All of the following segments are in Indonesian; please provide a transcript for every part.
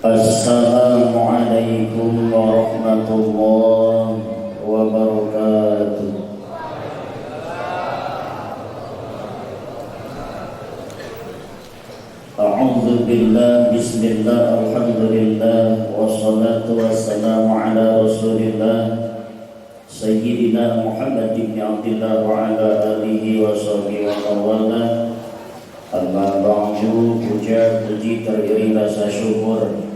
Assalamualaikum warahmatullahi wabarakatuh. A'udzu billah, bismillah, alhamdulillah, wassalatu wassalamu ala rasulillah Sayyidina Muhammad ibn Abdillah wa ala alihi wa sahbihi wa mawala. Amma ba'du, puja puji teriring rasa syukur.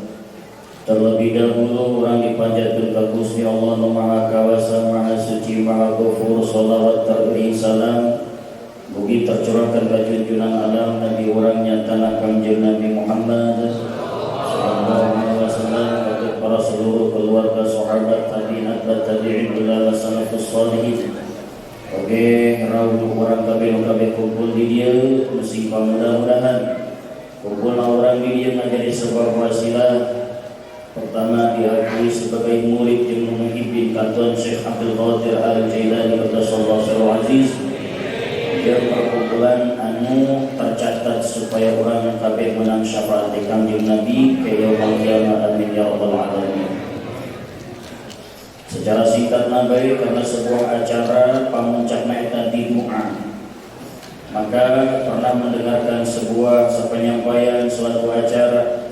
Terlebih dahulu orang dipanjatkan ke Gusti Allah Maha Kawasa, Maha Suci, Maha Ghafur. Salawat teriring salam mugi tercurahkan ke junjungan alam Nabi orangnya tanah Kanjeng Nabi Muhammad sallallahu alaihi wasallam, kepada para seluruh keluarga, sahabat, tabi'in, tabi'in, ulama salafus shalihin. Oke, rawuh orang kabeh kumpul di dia, mesti mudah-mudahan kumpul orang di dia menjadi sebuah wasilah. Pertama diakui sebagai murid yang menghimpin katuan Syekh Abdul Qadir Al-Jailani Qaddasallahu sirruhu aziz. Dia perkumpulan anu tercatat supaya orang kabeh menang syafaat di Kanjeng Nabi ke yaumul qiyamah, amin ya rabbal alamin. Secara singkat nabai karena sebuah acara pamuncakna eta di Mu'ah, maka pernah mendengarkan sebuah penyampaian suatu acara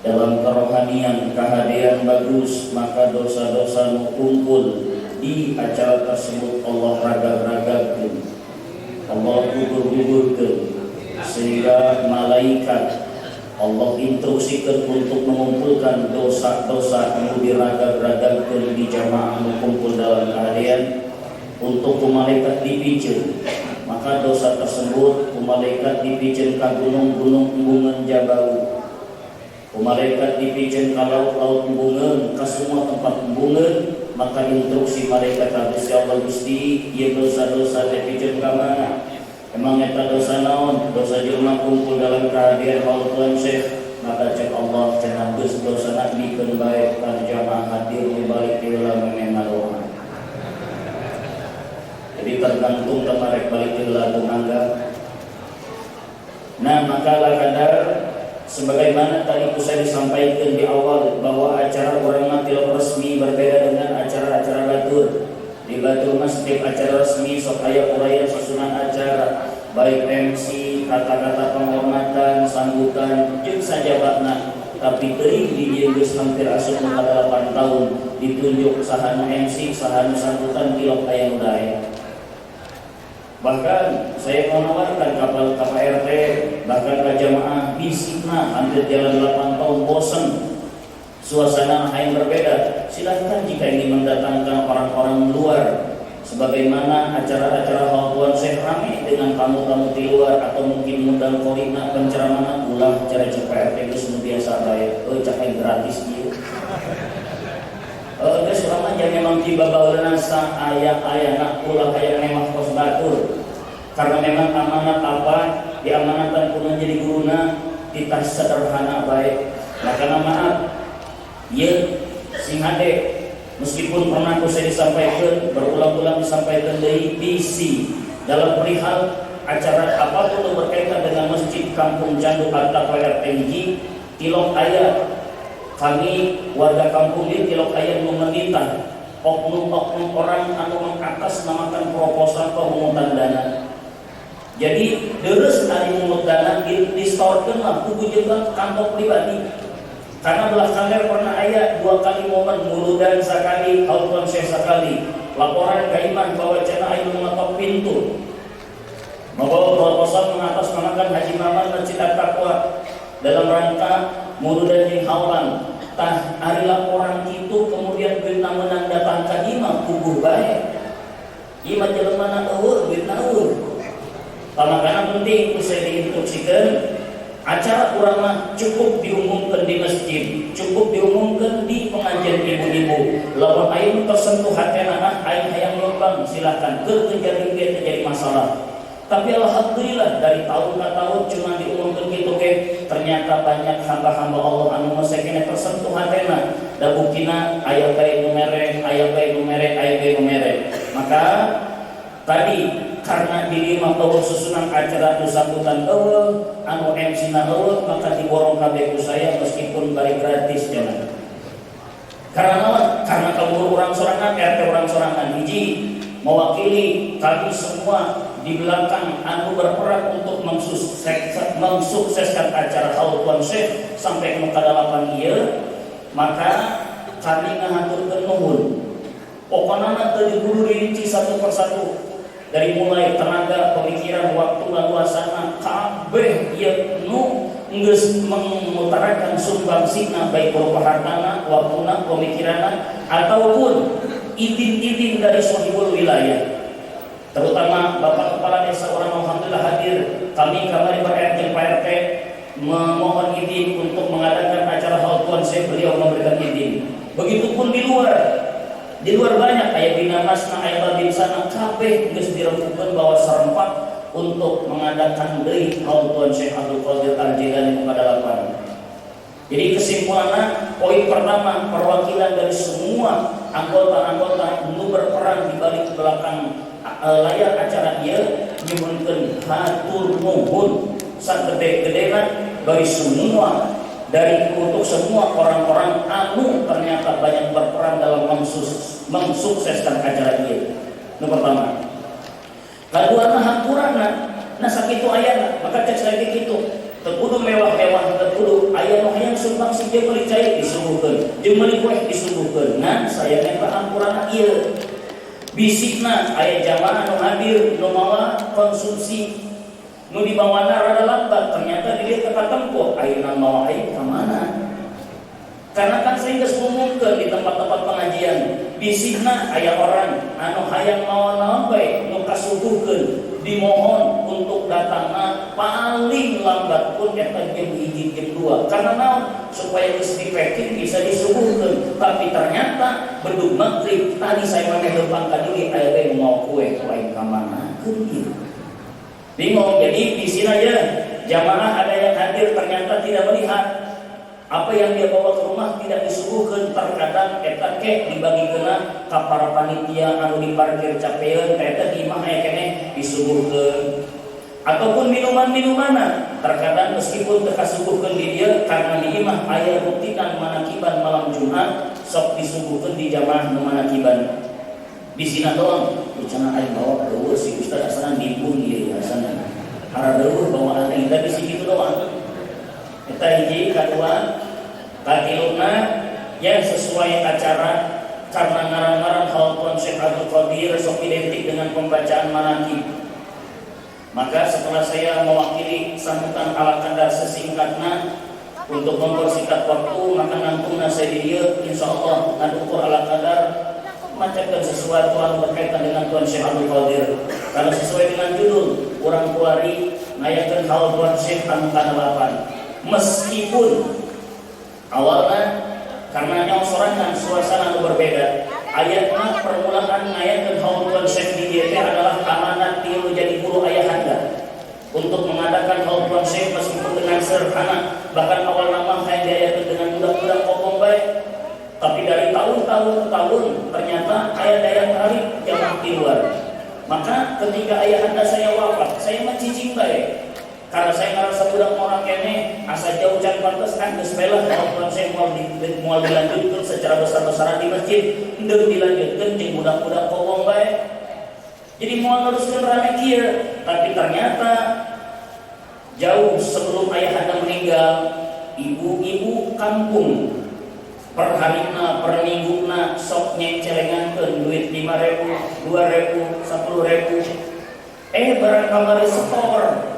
dalam kerohanian, kehadiran bagus, maka dosa-dosa kumpul di acara tersebut Allah ragab-ragabkeun, Allah gugur-gugurkeun, sehingga malaikat Allah instruksikan untuk mengumpulkan dosa-dosa yang diragab-ragabkeun di jamaah kumpul dalam kehadiran untuk malaikat dipijeun. Maka dosa tersebut malaikat dipijeun ka gunung-gunung embungan Jabau, malaikat dipijeun ka laut-laut embungan, ka semua tempat embungan. Maka instruksi malaikat Gusti Allah, Gusti ieu dosa-dosa teh pijeun ka mana? Emang eta dosa naon? Dosa jelema kumpul dalam kehadiran Tuhan Syekh. Maka cek Allah, cenah geus dosana dikeun bae ka jamaah hadir di balik di ulama memadoa. Jadi tergantung tamarek balik di lagu mangga. Nah, maka la kadar sebagaimana tadi saya disampaikan di awal bahwa acara orang mati resmi berbeda dengan acara-acara batur. Di batur mas setiap acara resmi sok aya uraian susunan acara, baik MC, kata-kata penghormatan, sambutan, jeung sajabana. Tapi teuing di dieu geus hampir asup ka 8 tahun ditunjuk sahanu MC, sahanu sambutan tilok aya nu daek. Bahkan saya menawarkan kapal RT, bahkan ke jamaah bisikna hampir jalan 8 tahun bosan, suasana yang berbeda. Silahkan jika ingin mendatangkan orang-orang luar, sebagaimana acara-acara Tuhan Syekh rame dengan tamu-tamu di luar, atau mungkin modal korina penceramahan ulah cara RT itu biasa baik, cakai gratis dia. Selama jangan memang tiba bawa sa ayah nak ulah kayak memang kos batur, karena memang amanat apa diamanatkan pun menjadi guruna kita sederhana baik. Maka maaf ya sing hade, meskipun pernah saya disampaikan berulang-ulang disampaikan dari DC dalam perihal acara apapun yang berkaitan dengan masjid Kampung Candu atau RTG tilok ayat. Kami warga kampung ini tilok ayat meminta oknum-oknum orang anu mengatasnamakan proposal pemungutan dana. Jadi deres ari mungut dana distorkeun lah ku jeung kantong pribadi. Karena belakangan pernah aya 2 kali momen muludan sekali, Tuhan Syekh sekali. Laporan ke imam bahwa cenah aya mengetok pintu, membawa proposal mengatasnamakan Haji Maman Masjid At-Taqwa dalam rangka muludan jeung haulan. Tah ari laporan itu kemudian beuna menang datang ka imam kubuh bae. Imam jelema eueuh beuna eueuh. Makanya penting saya diinstruksikan acara urang mah cukup diumumkan di masjid, cukup diumumkan di pengajian ibu-ibu. Lawan aya tersentuh hatena aya hayang nyumbang silahkan, keur terjadi masalah. Tapi alhamdulillah dari tahun ke tahun cuma diumumkan gitu ke, ternyata banyak hamba-hamba Allah anu masakene tersentuh hatena. Da buktina aya bae nu mere, aya bae nu mere, aya bae nu mere. Maka tadi karena di 5 tahun susunan acara sambutan anu MC nahut maka diborong kabeh ku saya meskipun bari gratis jangan. Karena kamu orang sorangan, RT orang sorangan hiji mewakili kami semua di belakang anu berperan untuk mensukseskan acara Haul Tuan Syekh sampai ke kadalapan ieu, maka kami ngahaturkeun nuhun. Pokona teu diburu dirinci satu persatu dari mulai tenaga, pemikiran, waktu, dan luasana kabeh ieu nu geus mengutarakan sumbangsina baik berupa hartana, waktuna, pemikiranna ataupun izin-izin dari sahibul wilayah. Terutama Bapak Kepala Desa orang alhamdulillah hadir. Kami kamari ber-RT PRT memohon izin untuk mengadakan acara Haul Tuan Syekh, beliau memberikan izin. Begitupun di luar banyak aya Bina Masna, aya Babin sana kabeh geus dirempukeun bawa serempak untuk mengadakan deui Haul Tuan Syekh Abdul Qadir Al-Jilani kepada lapan. Jadi kesimpulannya, poin pertama, perwakilan dari semua anggota-anggota nu berperan di balik belakang layar acara ieu nyuhunkeun hatur nuhun sagede-gedena bagi semua untuk semua orang-orang anu ternyata banyak berperan dalam mensukseskan acara ieu. Nu pertama. Kaduana hampurana, nah sakitu ayana, maka cek lagi kitu. Teu kudu mewah-mewah, teu kudu aya nu hayang sumbang si jeung meuli cai disuguhkeun, jeung meuli kueh disuguhkeun. Nah, saya mah hampurana ieu. Bisikna aya jamaah nu hadir nu mawa konsumsi nu dibawana rada lambat, ternyata dilihat ke tempo ayeuna mawa aya ka mana. Karena kan saya geus ngomongkeun di tempat-tempat pengajian, bisikna aya orang anu hayang mawa naon bae nu kasuguhkeun, dimohon untuk datangna paling lambat pun eta jam 1 jam 2. Karena naon? Supaya geus dipacking bisa disuguhkeun. Tapi ternyata bedug maghrib tadi saya mah lempang ka dieu aya bae mau kue aing ka mana keun. Bingung. Jadi di sini aja jamaah ada yang hadir ternyata tidak melihat apa yang dia bawa ke rumah tidak disuguhkeun. Terkadang eta ke dibagikeun ka para panitia anu diparkir capeun eta di imah aya keneh disuguhkeun. Ataupun minuman-minuman terkadang meskipun teu kasuguhkeun di dieu karena di imah aya rutinan manakiban malam Jumat sok disuguhkeun di jamaah nu manakiban. Di sini doang cenah aing bawa deueur si ustaz asanan dipun ieu asanan. Ara deueur bawa aing tapi segitu doang. Eta hiji, kadua, katiluna yang sesuai acara karena ngarang-ngarang Haul Tuan Syekh Abdul Qadir sok identik dengan pembacaan manaqib. Maka setelah saya mewakili sambutan ala kadar sesingkatnya untuk mempersingkat waktu, maka nangtungna saya dieu insyaallah ngadukur ala kadar macakan sesuatu yang berkaitan dengan Tuan Syekh Abdul Qadir. Kalau sesuai dengan judul urang kuari ngayakeun Haul Tuan Syekh anu ka-8. Meskipun awalnya karena nyong sorangan suasana anu berbeda, ayatnya permulaan ngayakeun Haul Tuan Syekh di dieu adalah amanat tilu jadi guru ayahanda untuk mengadakan Haul Tuan Syekh meskipun dengan sederhana, bahkan awal nama hayang diayakeun dengan budak-budak kokong bae. Tapi dari tahun-tahun ke tahun ternyata ayah daya tarik jamaah di luar. Maka ketika ayahanda saya wafat, saya mah cicing bae. Karena saya ngerasa budak orang kene asa jauh can pantes kan geus belah kalau saya mau dilanjutkan secara besar-besaran di masjid, henteu dilanjutkeun jeung budak-budak kokong bae. Jadi mau neruskeun rame kieu, tapi ternyata jauh sebelum ayahanda meninggal, ibu-ibu kampung per harina, per mingguna sok nyecelengankeun duit 5.000, 2.000, 10.000. Barang kamari setor.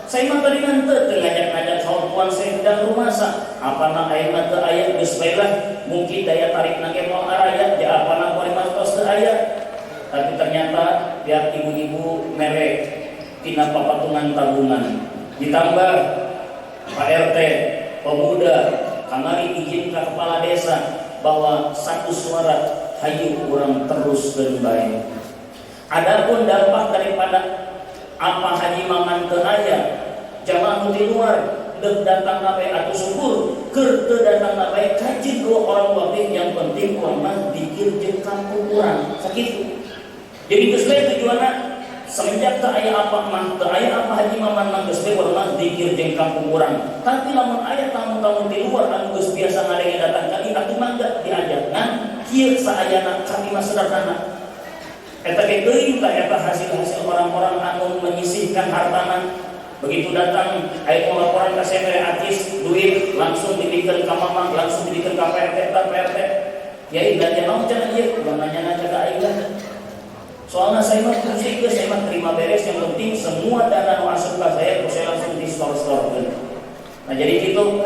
Saya mah tadi teu ngajak-ngajak Haul Tuan Syekh dan rumasa. Apana ayeuna teu aya geus bae lah, mungkin daya tarik nage moal araya, ja apana poe mantos teu aya. Tapi ternyata pihak ibu-ibu merek tina papatungan tabungan. Ditambah Pak RT, pemuda, kamari izin ke kepala desa bahwa satu suara hayu urang terus dan baik. Adapun dampak daripada apa haji maman teu aya, jamaah di luar deuk datang nabe atuh syukur, keur teu datang nabe kajin dua orang wabih yang penting urang mah dikir jeung kampung urang sakitu. Jadi geus bae tujuanna semenjak teu aya apa mah teu aya apa haji maman mah geus beurang zikir jeung kampung urang. Tapi lamun aya tamu-tamu di luar anu geus biasa ngadenge datang kali atuh mangga diajakna kieu saayana kami mah sederhana. Eta ge teuing tah eta hasil-hasil orang-orang anu menyisihkan hartana. Begitu datang aya laporan ka Semere Atis duit langsung dibikeun ka mamang, langsung dibikeun ka PRT, PRT. Yai belanja naon cenah ieu? Ulah nanya-nanya ka aing. Soalnya saya mah fungsi ke, saya mah terima beres, yang penting semua dana nu asup ka saya langsung di-store-storekeun. Nah jadi gitu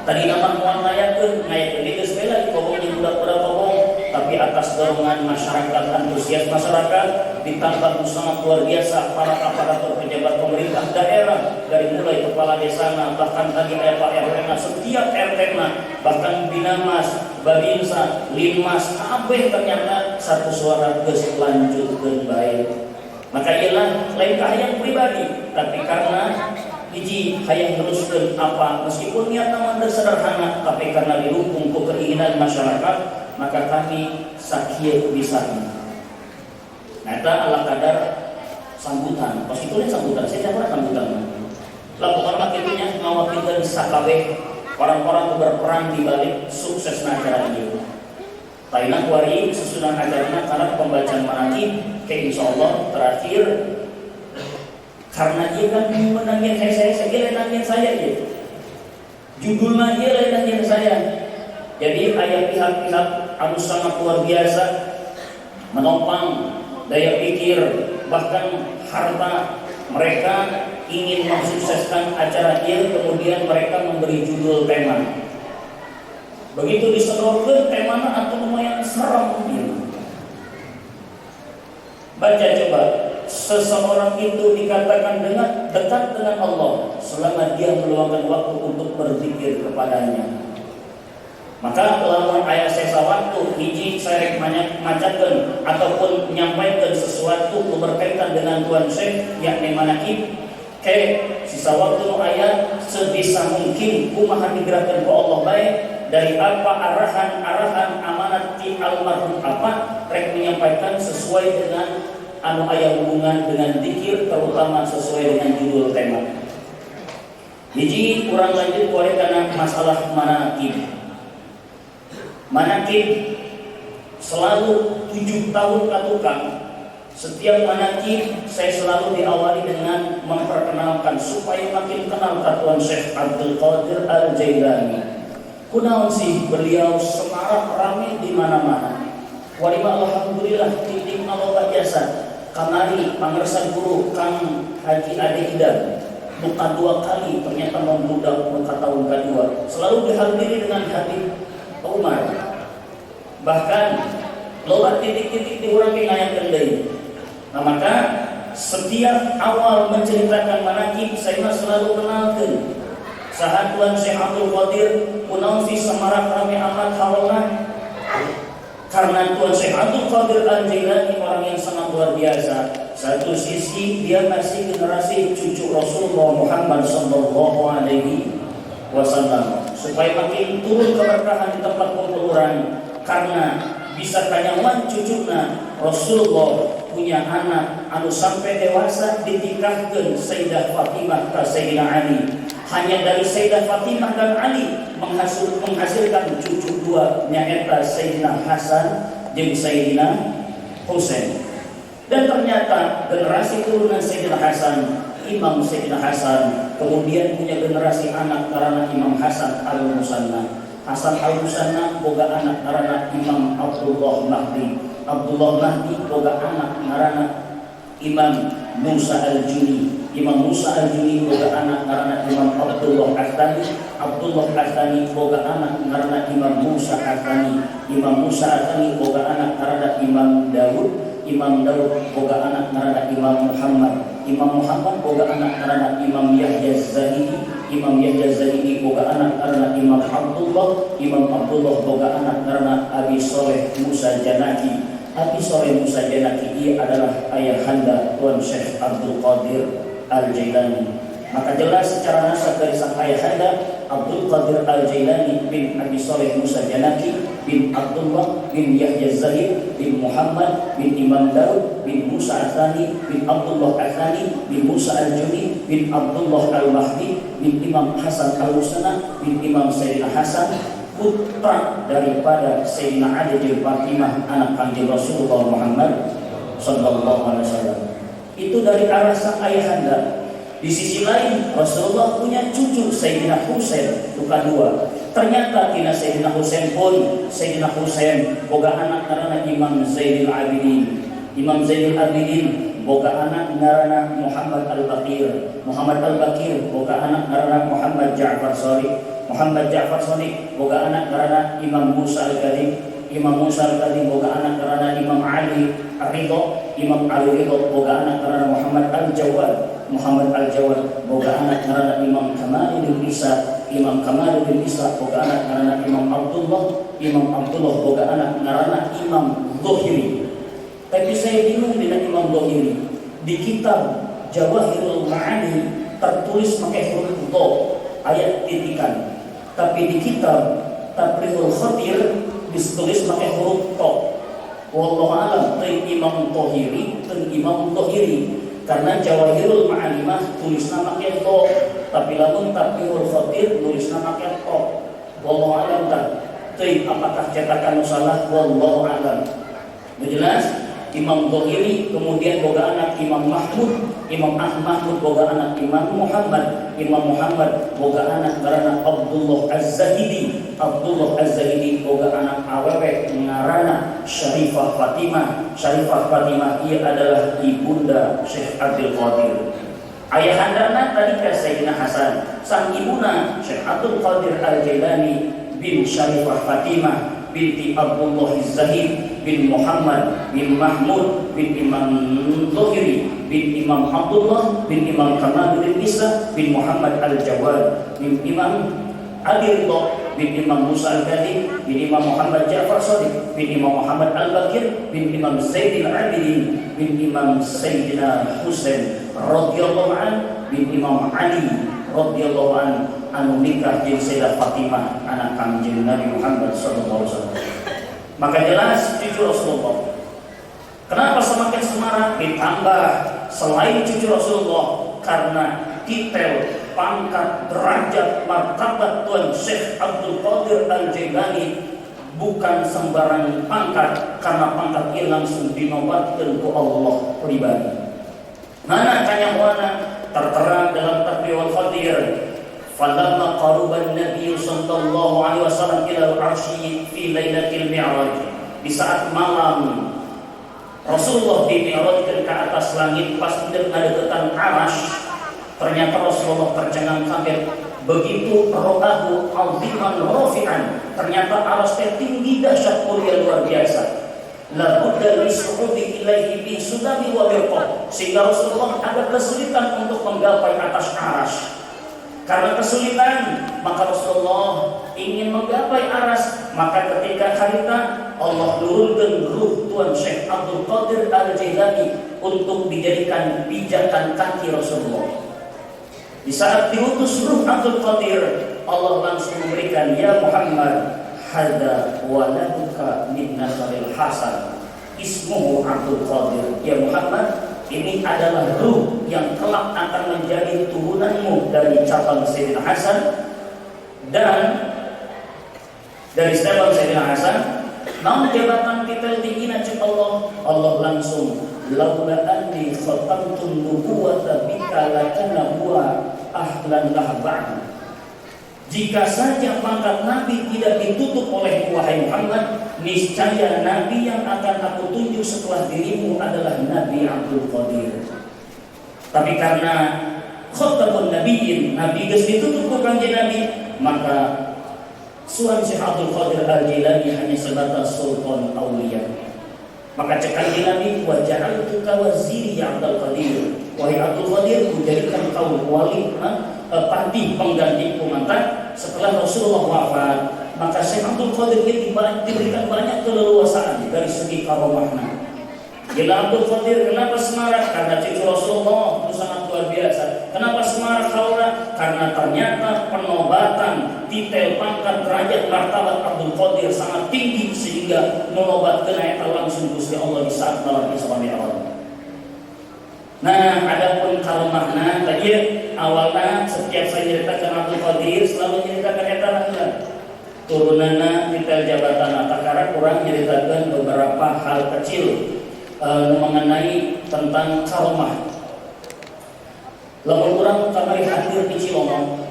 tadi nama moal ngayakeun di geus bae lagi kobong jeung budak-budak kobong, tapi atas dorongan masyarakat, antusias masyarakat ditambah sangat luar biasa para aparatur pejabat pemerintah daerah dari mulai kepala desana bahkan tadi aya Pak RT-na setiap RT-na bahkan Binamas, Babinsa, Linmas kabeh ternyata satu suara geus lanjutkeun bae. Maka ialah lain kahayang pribadi, tapi karena hiji hayang teruskeun apa meskipun niat nama sederhana, tapi karena didukung ku keinginan masyarakat, maka kami sakieu bisa. Eta ala kadar sambutan. Pas itu sambutan, saya siapa sambutan. Laporan makitunya ngawakilkeun sakabeh orang-orang berperan di balik suksesna acara ieu. Taina kuari susunan acarana karena pembacaan manaqib ke insyaallah terakhir karena dia kan menangin saya nangin saya gitu. Judulnya dia nangin saya. Jadi ayat pihak-pihak anu sangat luar biasa menopang daya pikir bahkan harta mereka ingin mensukseskan acara ini, kemudian mereka memberi judul tema. Begitu disedorkeun temana atuh lumayan serem gitu. Baca coba, seseorang itu dikatakan dengan dekat dengan Allah selama dia meluangkan waktu untuk berzikir kepadanya. Maka lamun aya sesa waktu hiji saya macakeun ataupun menyampaikan sesuatu berkaitan dengan Tuhan Syekh yakni manaqib ke sisa waktu nu aya sebisa mungkin kumaha digerakkeun ku Allah baik dari apa arahan amanat ti almarhum apa rek menyampaikan sesuai dengan anu aya hubungan dengan zikir terutama sesuai dengan judul tema. Hiji kurang lanjut kuari kana masalah manaqib. Manaqib selalu 7 tahun katukang. Setiap manaqib saya selalu diawali dengan memperkenalkan supaya makin kenal ka Tuan Syekh Abdul Qadir Al-Jailani. Kunaon sih beliau semarak rame di mana-mana. Walima alhamdulillah titik naloba jasa. Kamari pangersan guru Kang Haji Ade Ida bukan 2 kali ternyata membludak muka tahun kedua. Selalu dihadiri dengan Habib Umar. Bahkan loba titik-titik di urang ngayakeun deui. Nah maka setiap awal menceritakan manaqib saya selalu kenalkeun saha Tuan Syekh Abdul Qadir kunaon sih samarak rame amat haulna. Karena Tuan Syekh Abdul Qadir Al-Jailani orang yang sangat luar biasa. Satu sisi dia masih generasi cucu Rasulullah Muhammad sallallahu alaihi wasallam supaya makin turun keberkahan di tempat penguburan karena bisa kanyawan cucuna Rasulullah punya anak anu sampai dewasa ditikahkeun Sayyidah Fatimah ka Sayyidina Ali. Hanya dari Sayyidah Fatimah dan Ali menghasilkan cucu dua nyaeta Sayyidina Hasan dan Sayyidina Husain. Dan ternyata generasi turunan Sayyidina Hasan, Imam Sayyidina Hasan, kemudian punya generasi anak karena Imam Hasan Al-Musanna. Hasan Al-Musanna boga anak karena Imam Abdullah Mahdi. Abdullah Mahdi boga anak karena Imam Musa Al-Juni. Imam Musa Al-Juni boga anak karena Imam Abdullah Al-Thani. Abdullah Al-Thani boga anak karena Imam Musa Al-Thani. Imam Musa Al-Thani boga anak karena Imam Daud. Imam Daud boga anak karena Imam Muhammad. Imam Muhammad boga anak karena Imam Yahya Az-Zahidi. Imam Yahya Az-Zahidi boga anak karena Imam Abdullah. Imam Abdullah boga anak karena Abi Soleh Musa Janaki. Abi Soleh Musa Janaki ia adalah ayahanda Tuan Syekh Abdul Qadir Al-Jailani. Maka jelas secara nasab dari sang ayahanda Abdul Qadir Al-Jailani bin Abi Saleh Musa Janaki bin Abdullah bin Yahya Zahid bin Muhammad bin Imam Daud bin Musa Al-Thani bin Abdullah Al-Thani bin Musa Al-Juni bin Abdullah Al-Mahdi bin Imam Hasan Al-Husana bin Imam Sayyidina Hasan, putra daripada Sayyidina Ali bin Fatimah anak kanjeng Rasulullah Muhammad sallallahu alaihi wasallam. Itu dari arah sang ayahanda. Di sisi lain Rasulullah punya cucu Sayyidina Husain, bukan dua. Ternyata tina Sayyidina Husain pun Sayyidina Husain boga anak karena Imam Zainul Abidin. Imam Zainul Abidin boga anak karena Muhammad Al-Baqir. Muhammad Al-Baqir boga anak karena Muhammad Ja'far Shadiq. Muhammad Ja'far Shadiq boga anak karena Imam Musa Al-Kadhim. Imam Musa Al-Kadhim boga anak karena Imam Ali Ar-Ridha. Imam Ali Ridha boga anak karena Muhammad Al-Jawad. Muhammad Al-Jawad boga anak karena Imam Kamaluddin Isa. Imam Kamaluddin Isa boga anak karena Imam Abdullah. Imam Abdullah boga anak karena Imam Dhuhri. Tapi saya bingung dengan Imam Dhuhri. Di kitab Jawahirul Ma'ani tertulis pakai huruf dha, ayat titikan. Tapi di kitab Tabrihul Khatir ditulis pakai huruf ta. Wallahu a'lam, Imam Dhuhri dan Imam Dhuhri. Karena Jawahirul Ma'alimah tulisna make to, tapi lamun Tabrihul Khatir tulisna make to. Wallahu a'lam ta. Teuing apakah cetakan salah? Wallahu a'lam. Jelas Imam Dhuhri kemudian boga anak Imam Mahmud. Imam Mahmud boga anak Imam Muhammad. Imam Muhammad boga anak karena Abdullah Az-Zahidi. Abdullah Az-Zahidi boga anak awewe ngarana Syarifah Fatimah. Syarifah Fatimah ia adalah ibunda Syekh Abdul Qadir. Ayahandana tadi ke Sayyidina Hasan, sang ibuna Syekh Abdul Qadir Al-Jailani bin Syarifah Fatimah binti Abdullah Az-Zahid bin Muhammad bin Mahmud bin Imam Dhuhri bin Imam Abdullah bin Imam Kamaluddin Isa bin Muhammad Al-Jawad bin Imam Ali Ridha bin Imam Musa Al-Kadhim bin Imam Muhammad Ja'far Shadiq bin Imam Muhammad Al-Baqir bin Imam Zainul Abidin bin Imam Sayyidina Husain radhiyallahu an bin Imam Ali radhiyallahu an anu nikah jeung Sayyidah Fatimah anak kanjeng Nabi Muhammad sallallahu alaihi wasallam. Maka jelas cucu Rasulullah. Kenapa semakin semarak? Ditambah selain cucu Rasulullah karena titel, pangkat, derajat, martabat Tuan Syekh Abdul Qadir Al-Jailani bukan sembarang pangkat, karena pangkat ini langsung dinobatkan ke Allah pribadi. Mana kanyawana tertera dalam Tabrihul Khatir. Falamma qaruban Nabi sallallahu alaihi wasallam ila al-'arsy fi lailatul mi'raj. Di saat malam Rasulullah dimi'rajkan ke atas langit, pas ngadeukeutan Arsy, ternyata Rasulullah tercengang kaget. Begitu ro'ahu 'aziman rafi'an, ternyata Arsy tinggi dahsyat mulia luar biasa. La budda lisu'udi ilaihi bi sudami wa birqah, sehingga Rasulullah ada kesulitan untuk menggapai atas Arsy. Karena kesulitan, maka Rasulullah ingin menggapai aras. Maka ketika harita Allah turunkan ruh Tuan Syekh Abdul Qadir Al-Jailani untuk dijadikan pijakan kaki Rasulullah. Di saat diutus ruh Abdul Qadir, Allah langsung memberikan, ya Muhammad, hada waladuka min nasaril hasan ismuhu Abdul Qadir. Ya Muhammad, ini adalah ruh yang kelak akan menjadi turunanmu dari cabang Sayyidina Hasan. Dan dari cabang Sayyidina Hasan, namun jabatan titel tingginya cek Allah. Allah langsung, laula anni khatamtun nubuwata bika lakana huwa ahlan lahba'du. Jika saja pangkat Nabi tidak ditutup oleh wahai Muhammad, niscaya Nabi yang akan aku tunjuk setelah dirimu adalah Nabi Abdul Qadir. Tapi karena khatamun nabiyyin, Nabi geus ditutup ku kanjeng Nabi, maka suan Syekh Abdul Qadir Al-Jailani hanya sebatas sultan auliya. Maka cek kanjeng Nabi, wa ja'altuka waziri ya Abdul Qadir. Wahai Abdul Qadir, kujadikan kau wali, pati pengganti komandan setelah Rasulullah wafat. Maka Syekh Abdul Qadir diberikan banyak keleluasaan dari segi karomahna. Gila Abdul Qadir kenapa semarak? Karena cucu Rasulullah itu sangat luar luar biasa. Kenapa semarak haula? Karena ternyata penobatan detail pangkat derajat martabat Abdul Qadir sangat tinggi sehingga menobatkeun eta langsung Gusti Allah di saat lalaki sabami awal. Nah, adapun kalau makna tadi awalnya setiap saya ceritakan Abdul Qadir selalu ceritakan eta lah. Turunana detail jabatan karena kurang ceritakan beberapa hal kecil mengenai tentang karomah. Lamun kurang kamari hadir di Cilongok.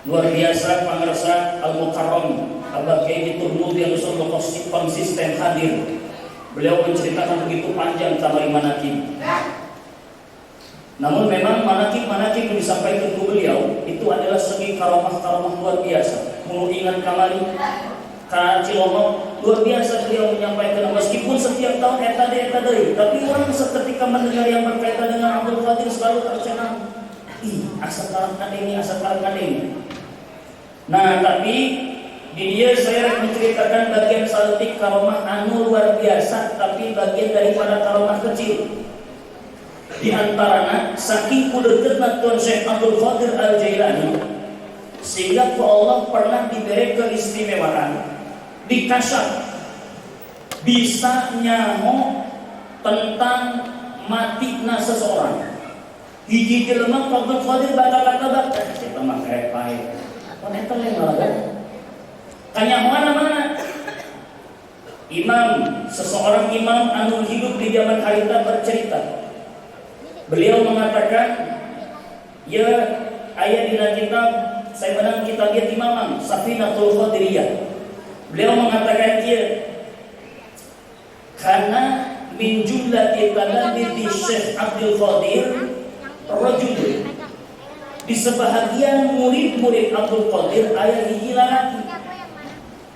Luar biasa pangarsa Al-Mukarram Abah Kiai Turmudi yang konsisten hadir. Beliau menceritakan begitu panjang kamari manakib. Namun memang manakib yang disampaikan ke beliau itu adalah segi karomah luar biasa. Mengingat kamari ka Cilongok luar biasa beliau menyampaikan meskipun setiap tahun eta deui, tapi orang seketika mendengar yang berkaitan dengan Abdul Qadir selalu tercengang. Asa karang ini. Nah, tapi di dia saya menceritakan bagian saltik karomah anu luar biasa, tapi bagian daripada karomah kecil. Di antaranya saking kudetna Tuan Syekh Abdul Qadir Al-Jailani sehingga Allah pernah diberi keistimewaan dikasyaf bisa nyaho tentang matina seseorang. Hiji jelema Abdul Qadir baca kita mah karek pae. Mun eta lain ngalagan. Kanyahoan mana? Seseorang imam anu hidup di zaman harita bercerita. Beliau mengatakan, ya ayat di kitab saya menang kitab dia Imam Safinatul Qadiriyah. Beliau mengatakan karena min jumlati talamizi Syekh Abdul Qadir rajul. Di sebahagian murid-murid Abdul Qadir aya hiji lalaki.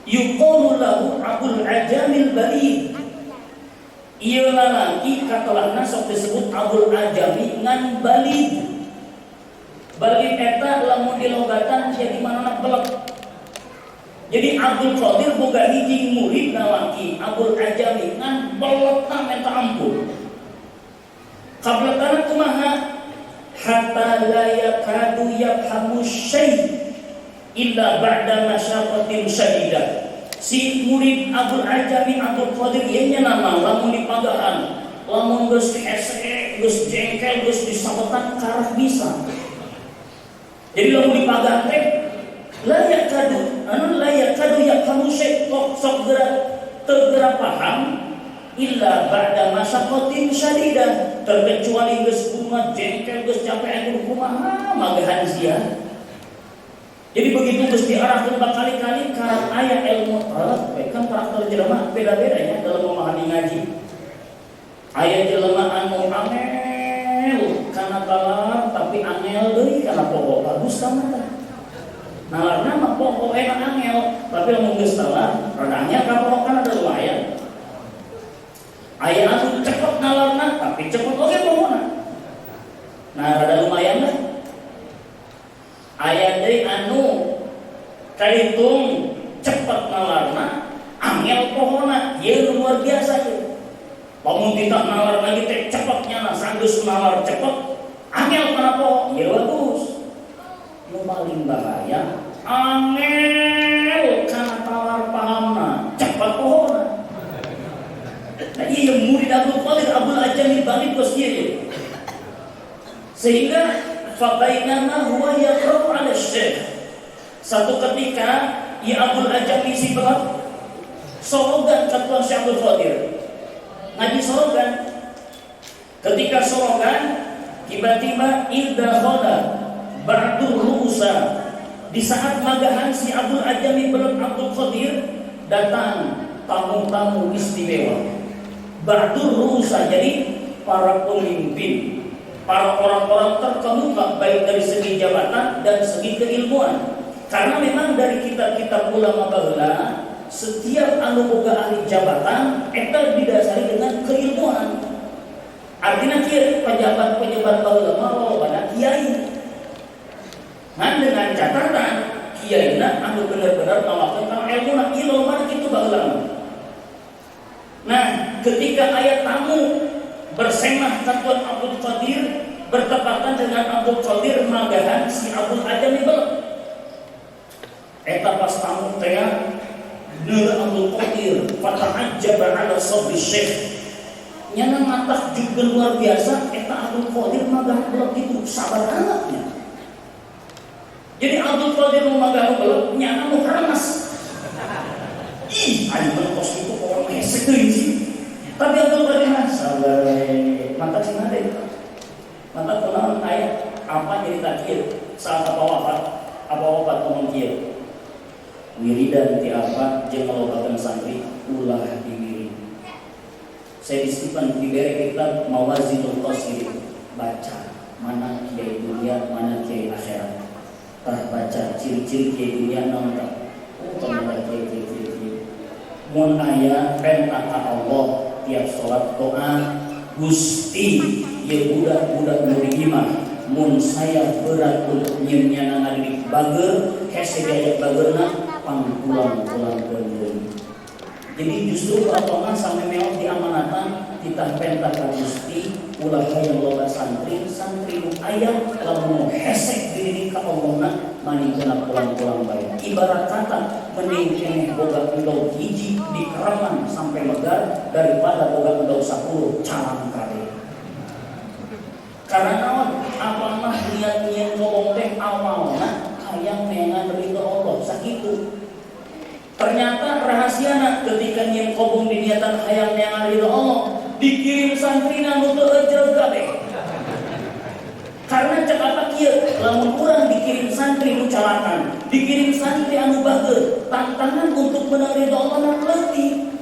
Yuqalu lahu Abul Ajamil Balid. Ieu lalaki katelahna sok disebut Abul Ajami ngan Balid. Balid eta lamun dilogatan jadi manana belek. Jadi Abdul Qadir boga hiji murid lalaki Abul Ajami ngan belek eta ampun. Kabletana kumaha hatta la yakadu yafhamu syai' illa ba'da masyaqatin syadidah. Si murid Abul Ajami Abdul Qadir ieu nama lamun dipagahan, lamun geus hese, geus jengkel, geus disabetan karah bisa. Jadi lamun dipagahan teh layak kadu ya kamu sok gerak paham illa ba'da masyaqatin syadidah, terkecuali geus kumaha jengkel, geus capek anu kumaha magahan sia. Jadi begitu geus diarahkeun berkali-kali karang aya ilmu kan karakter jelema beda-beda ya dalam memahami ngaji. Aya jelema anu angel kana kalam tapi angel deui kana pokok bagus ka mata. Nalarna mah pokok enak angel tapi lamun geus salah rada angel ka pokok kana lumayan. Aya anu cepet nalarna tapi cepet oge pokokna. Nah rada lumayan lah. Aya deui anu kahitung cepet nalarna angel pohona ieu luar biasa tuh. Lamun kita nalar lagi teh cepetnya sanggeus nalar cepet angel kana pohon ieu bagus. Nu paling bahaya angel kana nalar pahamna cepet pohona. Nah ieu murid Abdul Qadir Abul Ajami Balid bos ieu. Sehingga fabainama huwa yaqra'u 'ala syekh. Satu ketika ya Abul Ajami si berat sorogan ke Tuan Syekh Abdul Qadir. Ngaji sorogan. Ketika sorogan tiba-tiba idza khala ba'du ru'usa. Di saat magahan si Abul Ajami berat Abdul Qadir datang tamu-tamu istimewa. Ba'du ru'usa jadi para pemimpin, para orang-orang terkemuka baik dari segi jabatan dan segi keilmuan. Karena memang dari kitab-kitab ulama baheula setiap anu boga ahli jabatan eta didasari dengan keilmuan. Artinya kieu pejabat-pejabat baheula mah lolobana kiai. Ngan dengan catatan kiaina anu bener-bener ngawakeun ka ilmuna ieu mah kitu baheula. Nah, ketika ayat tamu bersemah ka Tuan Abdul Qadir bertepatan dengan Abdul Qadir magahan si Abdul Ajami belum. Eta pas tamu teh Nur Abdul Qadir fata'ajjaba ala sabri syekh. Nyana matah juga luar biasa. Eta Abdul Qadir magahan belum itu sabar anaknya. Jadi Abdul Qadir magahan belum nyana mau keramas. Ih, ada berkos itu orang hesek sih. Tapi Abdul Qadir sabar. Mata sih ada. Mata kenal ayat apa jadi takir saat apa wafat ngomong kieu. Wiridan ti apa jeung ngalobakeun santri ulah diwiri. Saya disipan di bere kitab Mawazinul Qasir, baca mana kiai dunia mana kiai akhirat. Baca ciri-ciri kiai dunia naon tah. Oh ternyata kiai. Mun aya perintah Allah tiap salat doa Gusti ye budak-budak murid imam mun saya berat untuk nyieun ngadi bager hese diajak bagerna pangpulang-pulang beundeun. Jadi justru potongan sampai meong diamanatan kita pentah ka Gusti ulah hayang loba santri nu aya lamun hesek diri ka Allahna maningkeun pulang-pulang bae. Ibarat kata mending keneh boga endog hiji di kereman sampai megar daripada boga endog 10 calang kare. Karena naon apamah niat-niat ngomong teh awalna hayang mengan ridho Allah sakitu. Ternyata rahasiana ketika nyieun kobong di niatan hayang mengan ridho Allah dikirim santrina nu teu ejeg kabeh. Karena cek apa kieu lamun urang dikirim santri nu calakan, dikirim santri anu bageut, tantangan untuk menang ridho Allah na leutik.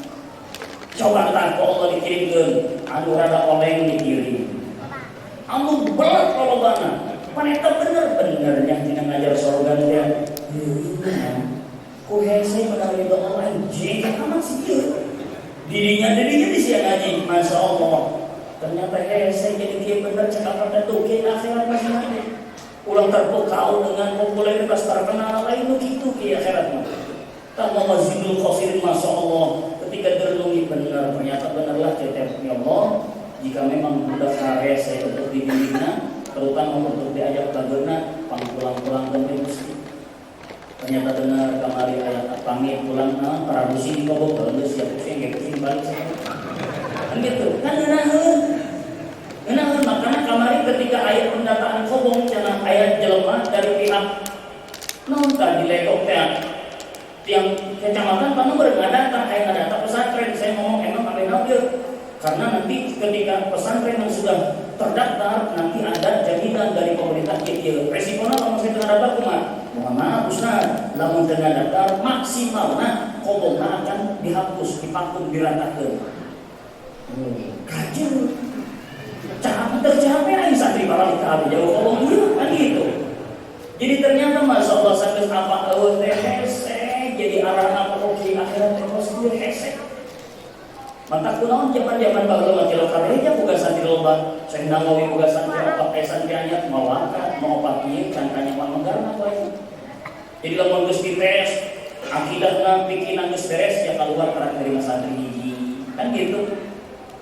Coba tah Allah dikirimkeun anu rada oleng dikirim. Anu berat kolobana, paneta bener-benernya dina ngajar sorgan teh. Ku hese menang ridho Allah anjing amat sih kieu. Dirinya di siang ngaji, masya Allah. Ternyata hese jadi dia bener cakap pada tuh kita akhirat masih ada. Ulang terpukau dengan popularitas terkenal lain begitu ki akhirat mah. Tambah Mawazinul Qasir masya Allah ketika terlungi benar ternyata benarlah tetep ya Allah jika memang budak hese untuk dididinya terutama untuk diajak bagerna pang-pulang-pulang dan Gusti. Ternyata benar kamari ayat pamit pulang traduksi di kobok terus siap pusing balik kan gitu kan enaheun makanya kamari ketika ayat pendataan kobong cenah ayat jelema dari pihak naon tah dilekok teh tiang kecamatan panu beureung ngadatang aya ngadata pesantren saya ngomong emang apa naon ieu karena nanti ketika pesantren yang sudah terdaftar nanti ada jaminan dari pemerintah kieu resikona lamun saya teu daftar kumaha mohon maaf Ustaz lamun teu daftar maksimalna kobongna akan dihapus dipakum diratakeun kacau tercapai aing santri balik ke abi jauh kolong iya kan gitu. Jadi ternyata masya Allah sampai apa eueuh teh hese jadi arahna pokok akhirat terus dia hese. Mata kunaon zaman-zaman baheula mah kareja boga santri loba, Syekh Nawawi boga santri apa santri anyar mau angkat mau papieu can kanyaman menggarna poe. Jadi lamun geus dites akidahna pikiran geus beres ya keluar karena terima santri hiji. Kan gitu.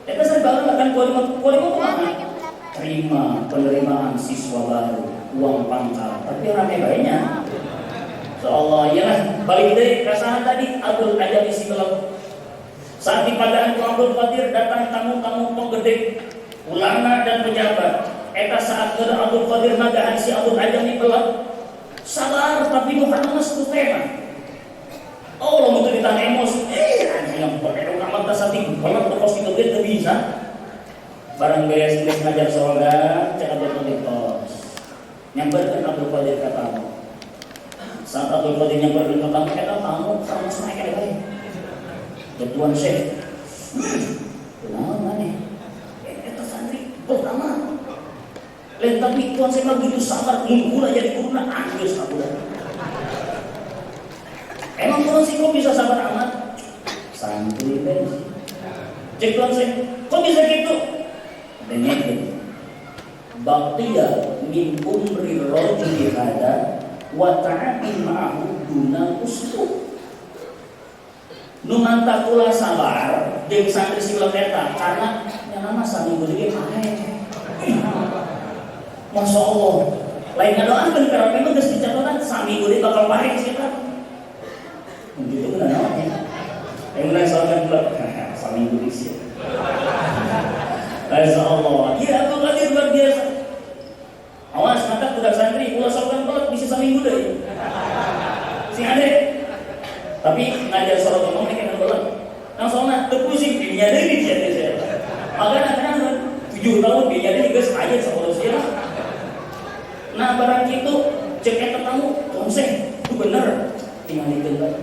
Kita serba akan kualimu kemana? Terima penerimaan siswa baru, uang pangkal. Tapi rame baiknya. Seolah ialah balik dari kesahan tadi Abdul Ajami si belum. Saat di padaan Abdul Qadir datang tamu-tamu penggede, ulama dan pejabat. Eta saat ke Abdul Qadir magahan si Abdul Ajami belum. Sabar tapi bukan mas tu tema. Oh, lo mau ditanya emosi, yang pakai amat tasati, kalau pos itu dia bisa. Barang beres ngajar sholat, cek Abdul Qadir tos. Nyamperkan Abdul Qadir katamu. Saat Abdul Qadir nyamperkan katamu, kamu sama sama kayak baik. Ketuan Syekh, kenapa mana? Kita santri pertama. Lain tapi tuan Syekh begitu sabar, ngumpul aja di kuruna, anjir aku dah. Emang tuan sih kok bisa sabar amat? Santri deh. Cek tuan sih, kok bisa gitu? Dengar gitu. Baqiya min umri rajuli hada wa ta'atin ma'ahu duna usbu. Nu mantap kula sabar jeung santri sileun eta karena yang nama sami beuleuh ae. Masya Allah. Lain ngadoakeun karena memang geus dicatotan sami gede bakal paring sih kan. Begitu kan namanya. Yang mulai soalkan pula sami gede sih. Masya Allah. Ya Abdul Qadir luar biasa. Awas mata budak santri ulah soalkan pula bisa sami gede. Sing ade. Tapi ngajar sholat ngomong ini kan bola. Langsung teu pusing dia deui dia saya. Maka kadang-kadang 7 tahun dia jadi geus aja sapolos lah. Nah barang itu cek eta tamu konsep itu bener tinggal dikeun.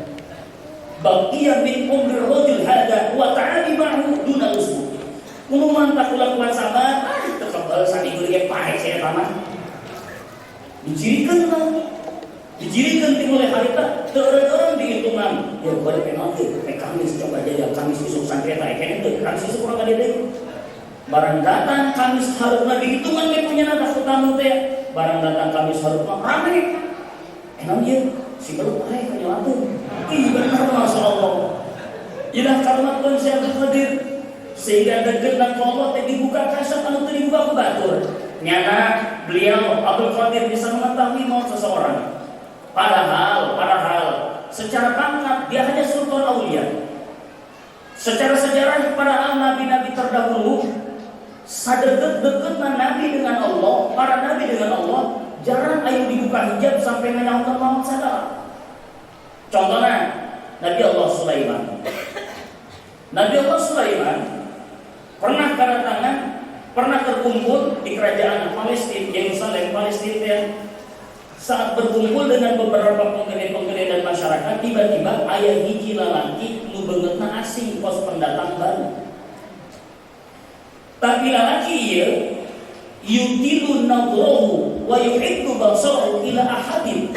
Baqiya min umri rajul hada wa ta'ali ma'hu duna usbu. Kudu mantap kulakuan sabar, tekebal sami geuring pae saya taman. Dijirikeun lah. Dijirikan oleh harita terang-terang dihitungan ya pada penalti Kamis coba jadi Kamis isuk santri tak kene teh Kamis isuk kurang ada deh barang datang Kamis harupna dihitungan we punya nata tamu teh barang datang Kamis harupna rame emang dia si belum pae kanyalakeun ih benar masyaallah ilah kalimat pun Syekh Qadir sehingga deukeut nang Allah teh dibuka kasep anu teu dibuka ku batur nyana beliau Abdul Qadir bisa mengetahui maut seseorang. Padahal secara pangkat dia hanya sultan aulia. Secara sejarah para nabi-nabi terdahulu sadeukeut-deuketna nabi dengan Allah, para nabi dengan Allah jarang ayo dibuka hijab sampai menyaungkeun maut sadara. Contohnya Nabi Allah Sulaiman. Nabi Allah Sulaiman pernah terkumpul di kerajaan Palestina, Yerusalem, Palestina. Saat berkumpul dengan beberapa penggede dan masyarakat, tiba-tiba aya hiji lalaki nu beungeutna asing pos pendatang baru. Tapi lalaki ieu yutilu nadhrahu wa yuhibbu basarahu ila ahadin.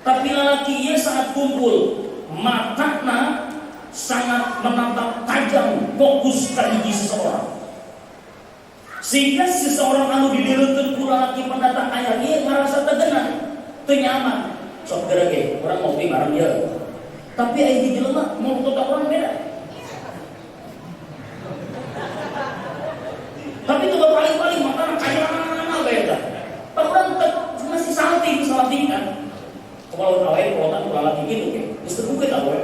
Tapi lalaki ieu saat kumpul matana sangat menatap tajam fokus ka hiji seseorang. Sehingga seseorang anu dideuleutkeun ku lalaki pendatang aya ieu ngarasa tegenan, teu nyaman. Sok geura ge, urang ngopi bareng ieu. Tapi aya di jelema mau totok orang beda. Tapi itu paling-paling makanan kayana bae tah. Urang masih salting kan. Kalau awe kuotan ku lalaki kitu ge, geus teu buka awe.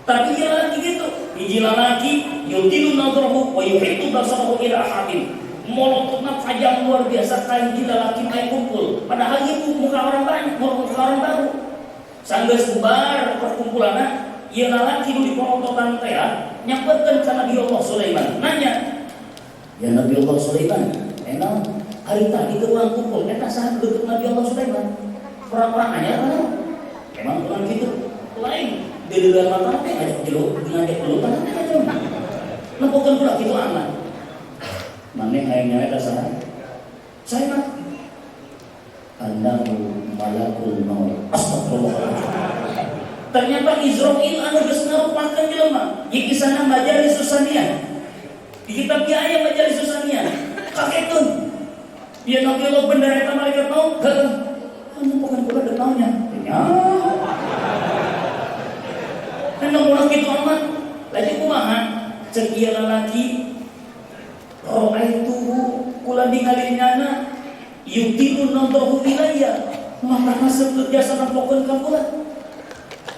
Tapi dia lagi gitu, hiji lalaki yutilu nadrahu wa yuhibbu basarahu ila ahadin. Molototna tajam luar biasa kain hiji lalaki main kumpul. Padahal itu muka orang banyak, muka orang baru. Sanggeus bubar perkumpulanna, ieu lalaki nu diporototan teh nyamperkeun ka Nabi Allah Sulaiman. Nanya, "Ya Nabi Allah Sulaiman, enak hari tadi ke urang kumpul, eta saha deukeut Nabi Allah Sulaiman?" Orang-orang nanya, "Emang bukan gitu?" Lain di dalam mata teh ada jelo ngajak dulu tanah teh aja nempokeun pula kitu aman maneh hayang nyaeta saha saya mah annahu malakul maut astagfirullahaladzim ternyata Israil anu geus ngarupakeun jelema ieu kisahna majalis susanian di kitab ieu aya majalis susanian kagetun ieu Nabi Allah bener eta malaikat maut heuh nempokeun pula deungnya nya nang urang kitu amat lagi kumaha ceuk ieu lalaki ra'aitu kula ningalina yutilu nadrahu ilayya maka kasep jasa nampokeun ka kula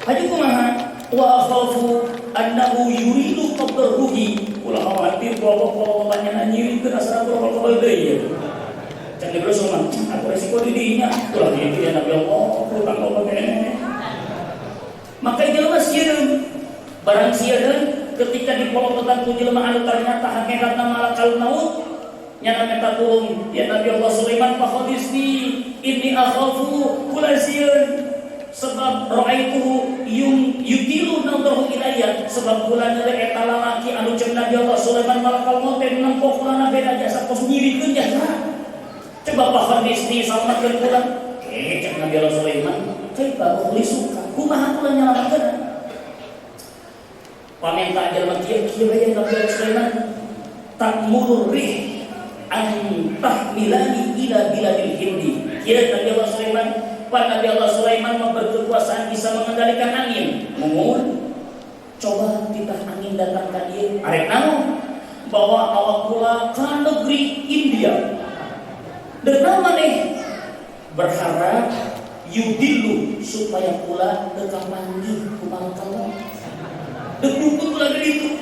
haji kumaha wa akhafu annahu yuridu qabruhi kula khawatir bahwa pertanyaan nyirikeun asal kula bakal deui cek terus mah aku resiko di dinya kula kieu ya Nabi Allah kula tanggal kene. Maka jelema sieun barang sieun ketika dipolototan ku jelema anu ternyata hakikatna malakal maut nya eta turun ya Nabi Allah Sulaiman fakhadisni inni akhafu kula sieun sebab ra'aituhu yutilu nadrahu ilayya sebab kula nyere eta lalaki anu ceuk Nabi Allah Sulaiman malakal maut teh nempo kula beda jasa kos nyirikeun jasa coba fakhadisni salamatkeun kula ceuk Nabi Allah Sulaiman kaifa ukhlisuka kumaha kula nyalamatkeun pamenta jelema kieu bae Nabi Sulaiman takmurur rih an tahmilani ila biladil hindi kieu Nabi Allah Sulaiman pan Nabi Allah Sulaiman berkekuasaan bisa mengendalikan angin mungun coba kita angin datang ka dieu arek naon bahwa awak pula ke negeri India. Dan nama nih berharap yudilu supaya pula dekat mandi kumaha kamu. Dukun pula gitu.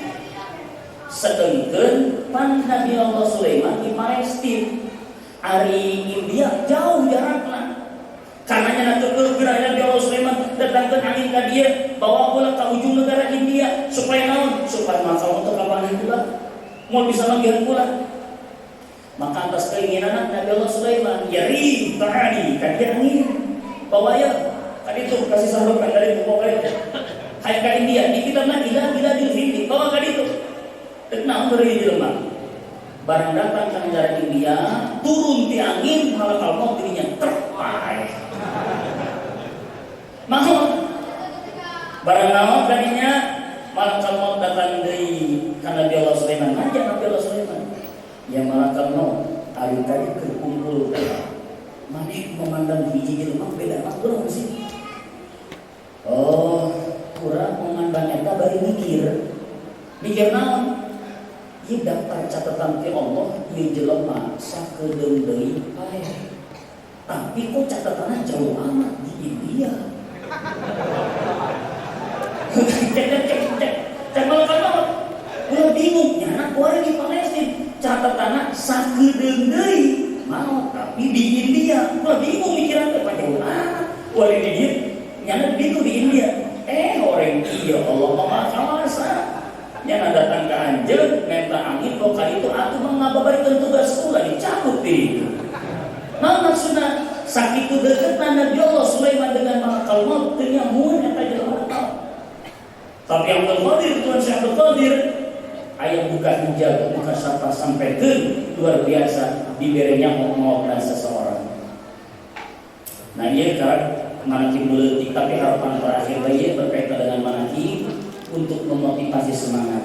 Sedangkan pan Nabi Allah Sulaiman di Palestina, ari India jauh jaraknya. Karenanya nanti gerak Nabi Allah Sulaiman datangkan angin ke dia, bawa pula ke ujung negara India supaya naon? Supaya masalah untuk kapan pula mau bisa manggil pula. Maka atas keinginan Nabi Allah Sulaiman, yari ta'ali kan dia angin bawa ya kan itu kasih sahabat kan dari pokoknya hai ke India di kita mah gila di sini bawa kan itu tenang beri di lemah barang datang ke negara India turun di angin malah kalau dirinya terpakai mau barang naon tadinya malah kalau datang dari karena Nabi Allah Sulaiman aja Nabi Allah Sulaiman yang malah kalau hari tadi berkumpul mari memandang biji di rumah beda mak kurang sih. Oh, kurang memandang eta bari mikir naon? Ieu daftar catatan ti Allah ieu jelema sakedeung deui pae. Tapi kok catatannya jauh amat di India. Cek malah udah bingung nyana kuari di Palestina catatannya sakedeung deui. Mau tapi di India, gua bingung mikiran apa jauh wali di dia, nyana itu di India. Orang iya Allah masa nyana datang ke Anjel, minta angin kok kali itu aku mengababarikan tugas sekolah dicabut itu. Nah maksudnya sakit itu dekat Nabi Allah Sulaiman dengan malakal maut kenyamun yang tadi orang tahu. Tapi yang terkodir Tuhan saya terkodir. Ayah buka hijab, buka sapa sampai ke luar biasa diberinya mau seseorang. Nah dia kan manaki beletik tapi harapan terakhir dia berkaitan dengan manaki untuk memotivasi semangat.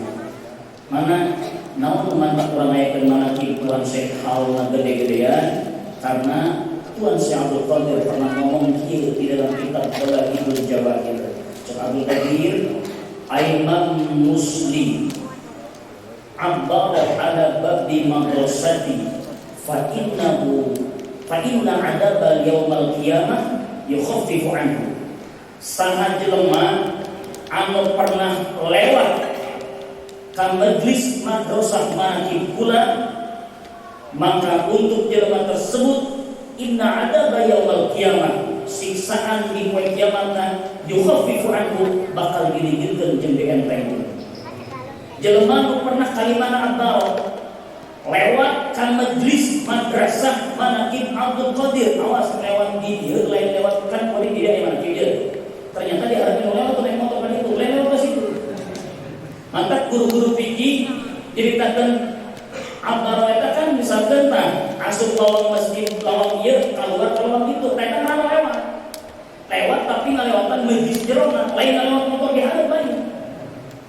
Mana naon mantap orang ayakeun manaki Tuhan Syekh hal gede-gedean karena Tuhan Syekh Abdul Qadir pernah ngomong kieu di dalam kitab Balaghul Jawahir. Syekh Abdul Qadir Imam Muslim Abdallah ala babdi madrasati fa inna adabal yaumal qiyamah yukhaffifu anhu. Sangat jelema anu pernah lewat ka majlis madrasah manaqib kula maka untuk jelema tersebut inna adaba yaumal qiyamah siksaan di poe kiamatna yukhaffifu anhu bakal diringankeun jeung dientengkeun. Jelema nu pernah kalimana Abdal lewat kan majlis madrasah manaqib Abdul Qadir awas lewat di dieu lain lewat kan poin dia yang manaqib dia ternyata dia harus lewat naik motor kan itu lain lewat ke situ. Maka guru-guru fikih ceritakan Abdal eta kan misalkan tah asup lawang masjid lawang ieu keluar lawang itu eta lewat tapi ngalewatan majlis jerona lain ngalewat motor di hadap lain.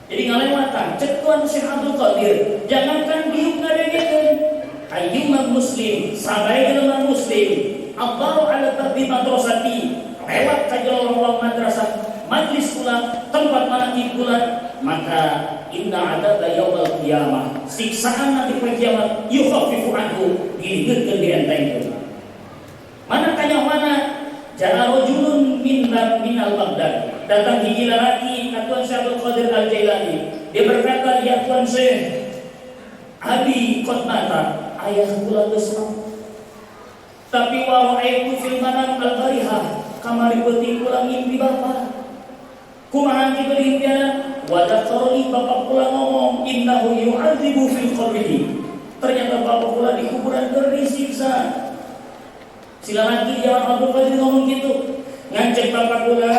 Jadi ngalewatan cek Tuhan Syekh Abdul Qadir jangankan diuk ngadengekeun ayyuman muslim sabai jelema muslim Allahu ala tabi madrasati lewat ka lorong madrasah majlis kula tempat manaqib kula maka inna adaba yaumil qiyamah siksaan nanti poe kiamat yukhaffifu anhu diringankeun dientengkeun. Mana tanya mana jana rajulun minal Baghdad datang hiji lalaki ka Tuan Syekh Abdul Qadir Al-Jailani. Dia berkata, "Ya Tuan Syekh, abi qad mata, ayah kula geus mati. Tapi wa ra'aitu fil manam al-barihah, kamari beuting kula ngimpi bapa. Kumaha kitu diimpiana? Wa dzakari bapak kula ngomong, innahu yu'adzibu fil qabrihi." Ternyata bapak kula di kuburan keur disiksa. Si lalaki jawab Abdul Qadir ngomong gitu. Ngancek bapak kula,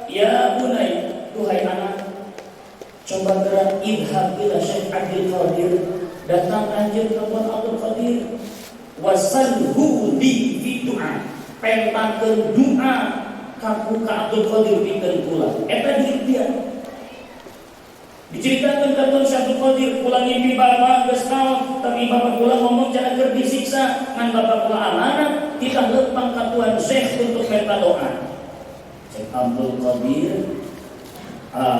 "Ya bunai, tuhai anak, coba gerak idhab ila Syekh Abdul Qadir, datang anjeun ka Tuan Abdul Qadir, wasalhu di doa, pentakeun doa ka Abdul Qadir pikeun kula." Eta dia. Diceritakan ka Tuan Syekh Abdul Qadir, kula ngimpi bapak geus naon, tapi bapak kula ngomong jangan keur disiksa, ngan bapak kula amanat, kita leumpang ka Tuan Syekh untuk minta doa. Syekh Abdul Qadir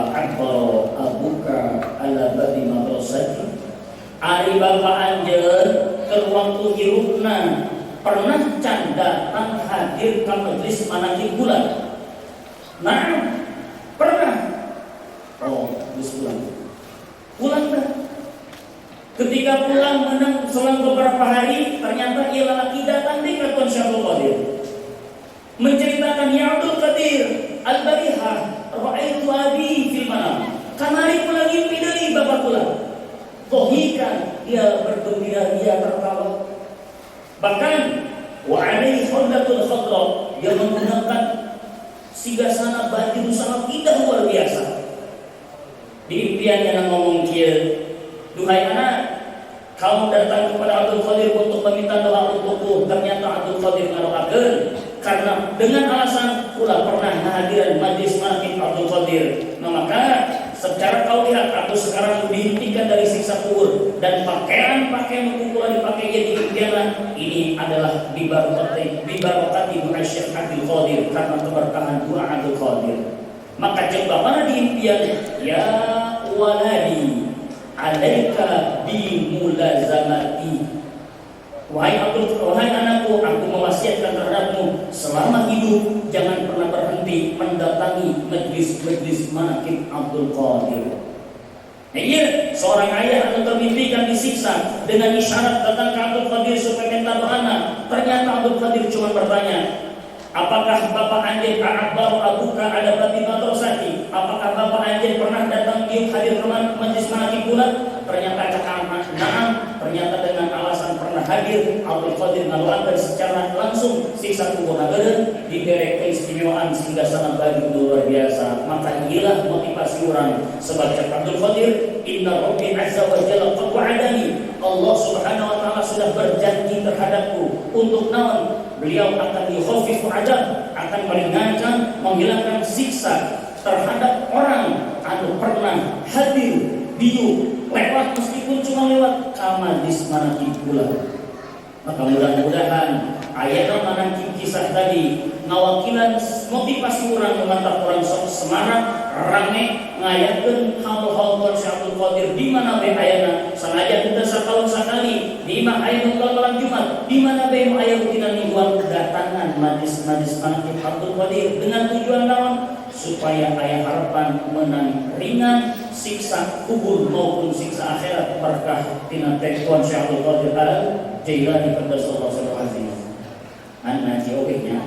akbar abuka ala babi madrasati Ari Bapak Anjeun keur waktu hirupna pernah can datang hadir ke majelis manaqib bulan? Nah, pernah. Oh, geus pulang. Pulang dah. Ketika pulang menang selang beberapa hari, ternyata ia lelaki datang di Keraton Syabul Qadir menceritakan, ya Abdul Qadir Al-Barihah ra'aitu abi fil manam. Kamari pulang mimpi deui bapak pulang. Dhahikan, dia bergembira, dia tertawa. Bahkan wa alaihi hullatul khadra, dia menggunakan sigasana baju sangat indah luar biasa. Di impiannya nang ngomong kieu, duhai anak, kamu datang kepada Abdul Qadir untuk meminta doa untukku. Ternyata Abdul Qadir ngadoakeun karena dengan alasan pula pernah hadiran majlis manaqib Abdul Qadir. Nah, maka secara kau lihat aku sekarang dihentikan dari siksa kubur dan pakaian yang pula dipakai jadi impian ini adalah dibarokati doa Syekh Abdul Qadir karena keberkahan doa Abdul Qadir. Maka coba mana di impian, ya waladi alaika bimulazamati, wahai anakku, aku mewasiatkan terhadapmu selama hidup jangan pernah berhenti mendatangi majlis manaqib Abdul Qadir. Nah, iya, seorang ayah atau termimpikan disiksa dengan isyarat datang ke Abdul Qadir supaya minta doa. Ternyata Abdul Qadir cuma bertanya, apakah Bapak Anjen Akbar Abuka ada Fatimah Tersati? Apakah Bapak Anjen pernah datang di hadir ke majlis manaqib bulan? Ternyata cakap na'am. Ternyata dengan alasan pernah hadir, Abdul Qadir ngadoakeun secara langsung siksa kubur hageun diberi keistimewaan sehingga sangat bagi luar biasa. Maka inilah motivasi orang sebagai Abdul Qadir, inna rabbi azza wa jalla qad wa'adani, Allah subhanahu wa ta'ala sudah berjanji terhadapku untuk naon? Beliau akan yukhafifu adab, akan meringankan, menghilangkan siksa terhadap orang anu pernah hadir biu lewat meskipun cuma lewat majlis manaqib bulan. Maka mudah-mudahan ayat manaqib kisah tadi ngawakilan motivasi orang mantap orang semangat rame ngayakeun hal-hal Abdul Qadir di mana bae ayana sengaja kita setahun sekali di mana aya malam Jumat di mana bae aya rutina mingguan datangan majlis manaqib Abdul Qadir dengan tujuan naon supaya aya harapan menang ringan siksa kubur maupun siksa akhirat berkah tina Tuan Syekh Abdul Qadir Al-Jailani qaddasallahu sirrahu. Ngaji oge nya.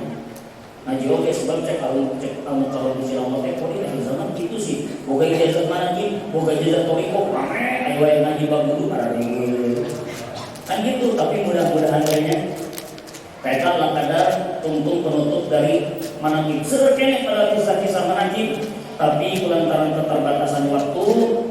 Ngaji oge sebab cek kalau di Allah teh kok di zaman kitu sih. Boga ijazah manaqib, boga ijazah thariqah, aya wae ngaji bab dulu para kan gitu. Tapi mudah-mudahan kayaknya Kaitan lah kadar tungtung penutup dari manaqib. Serekene pada kisah-kisah manaqib, tapi lantaran keterbatasan waktu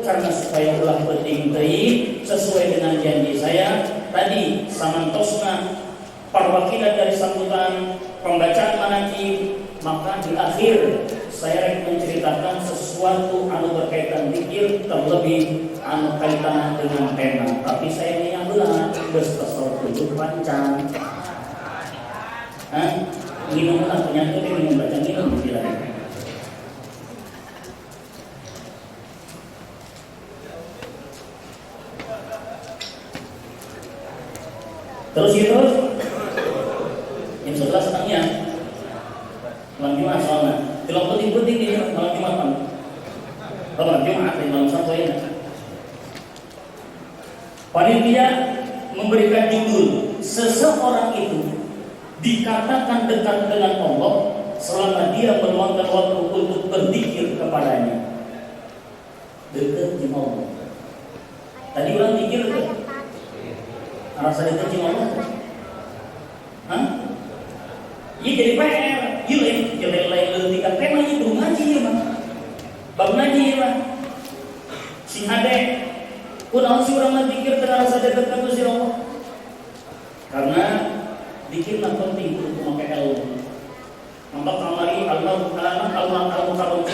karena supaya ulah penting teuing sesuai dengan janji saya tadi samantosna perwakilan dari sambutan pembacaan manaqib, maka di akhir saya menceritakan sesuatu anu berkaitan zikir terlebih anu kaitan dengan tema. Tapi saya menyambut geus kesel tujuh pancang. Minum lah penyakit minum baca minum istilahnya. Terus yang sebelah senangnya malam Jumat soalnya kalau penting-penting di malam Jumat kan malam Jumat di malam Sabtu ya. Panitia memberikan judul seseorang itu dikatakan dekat dengan Allah selama dia meluangkan waktu untuk berzikir kepadanya. Dekat dengan Allah. Tadi orang zikir ke? Rasa dekat dengan Allah. Hah? Iya jadi PR. Iya lain tingkat tema itu ngaji ya mah. Bab ngaji ya mah. Sing hade kun si urang zikir teu rasa dekat ka Gusti Allah. Karena zikirlah penting untuk memakai ilmu. Maka kamari Allah kalau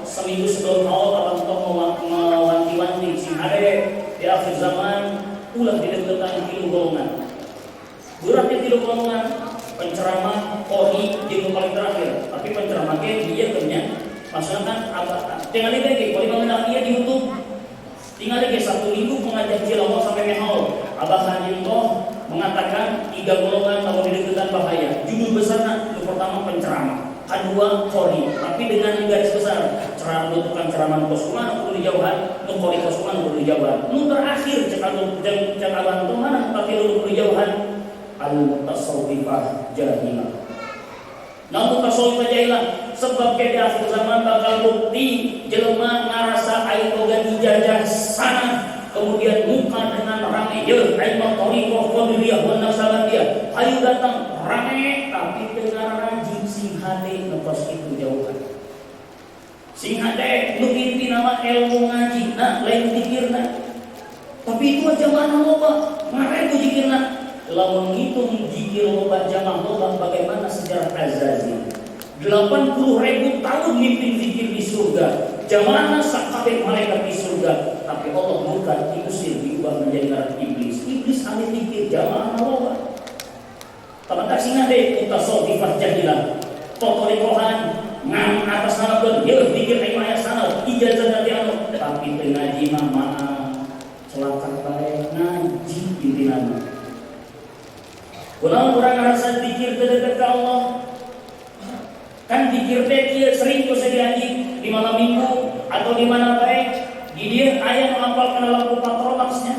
seminggu sebelum awal untuk mewanti-wanti sing hade di akhir zaman ulah didekatan tilu golongan. Beratnya tilu golongan penceramah qori di paling terakhir. Tapi penceramah ge dia punya maksudnya kan apa? Tinggal ini qori mengenal dia di YouTube. Tinggal lagi 1 minggu mengajak Cilongok sampai Mehol. Abah Haji Toh mengatakan 3 golongan kalau dideketan bahaya. Judul besarnya yang pertama penceramah, kedua kori, tapi dengan garis besar. Ceramah itu bukan ceramah koskuman perlu dijauhan, kori koskuman perlu dijauhan. Terakhir cakaban itu mana tapi perlu dijauhan. Al-tasawwifah jahilah. Namun tasawwifah jahilah sebab di akhir zaman bakal bukti jelema ngarasa aya boga dijajah sana, kemudian muka dengan rame ye ilmu thariqah qadiriyah wa naqsabandiyah. Ayo datang rame tapi dengan rajin sing hade ngepas itu jauhan. Sing hade nu inti nama ilmu ngaji nah lain pikirna. Tapi itu aja mana loba ngareku zikirna. Lamun ngitung zikir loba jamaah loba bagaimana sejarah Azazil. 80.000 tahun mimpin zikir di surga. Jamaah sakabeh malaikat di surga. Tapi Allah murka diusir diubah menjadi ngaran iblis. Iblis ahli zikir jamaah loba. Tamat sing ade utasawwifah jahilah. Totori rohan ngan atas nama pun ye zikir ayo aya sana ijazah dari Allah. Tapi ngaji mah maaf. Celaka bae ngaji pimpinanna. Kurang ngerasa dikir terdekat ke Allah. Kan dikir teh sering tuh saya diaji di malam minggu atau di mana baik. Di dia ayat menghafalkan lampu patromaxnya.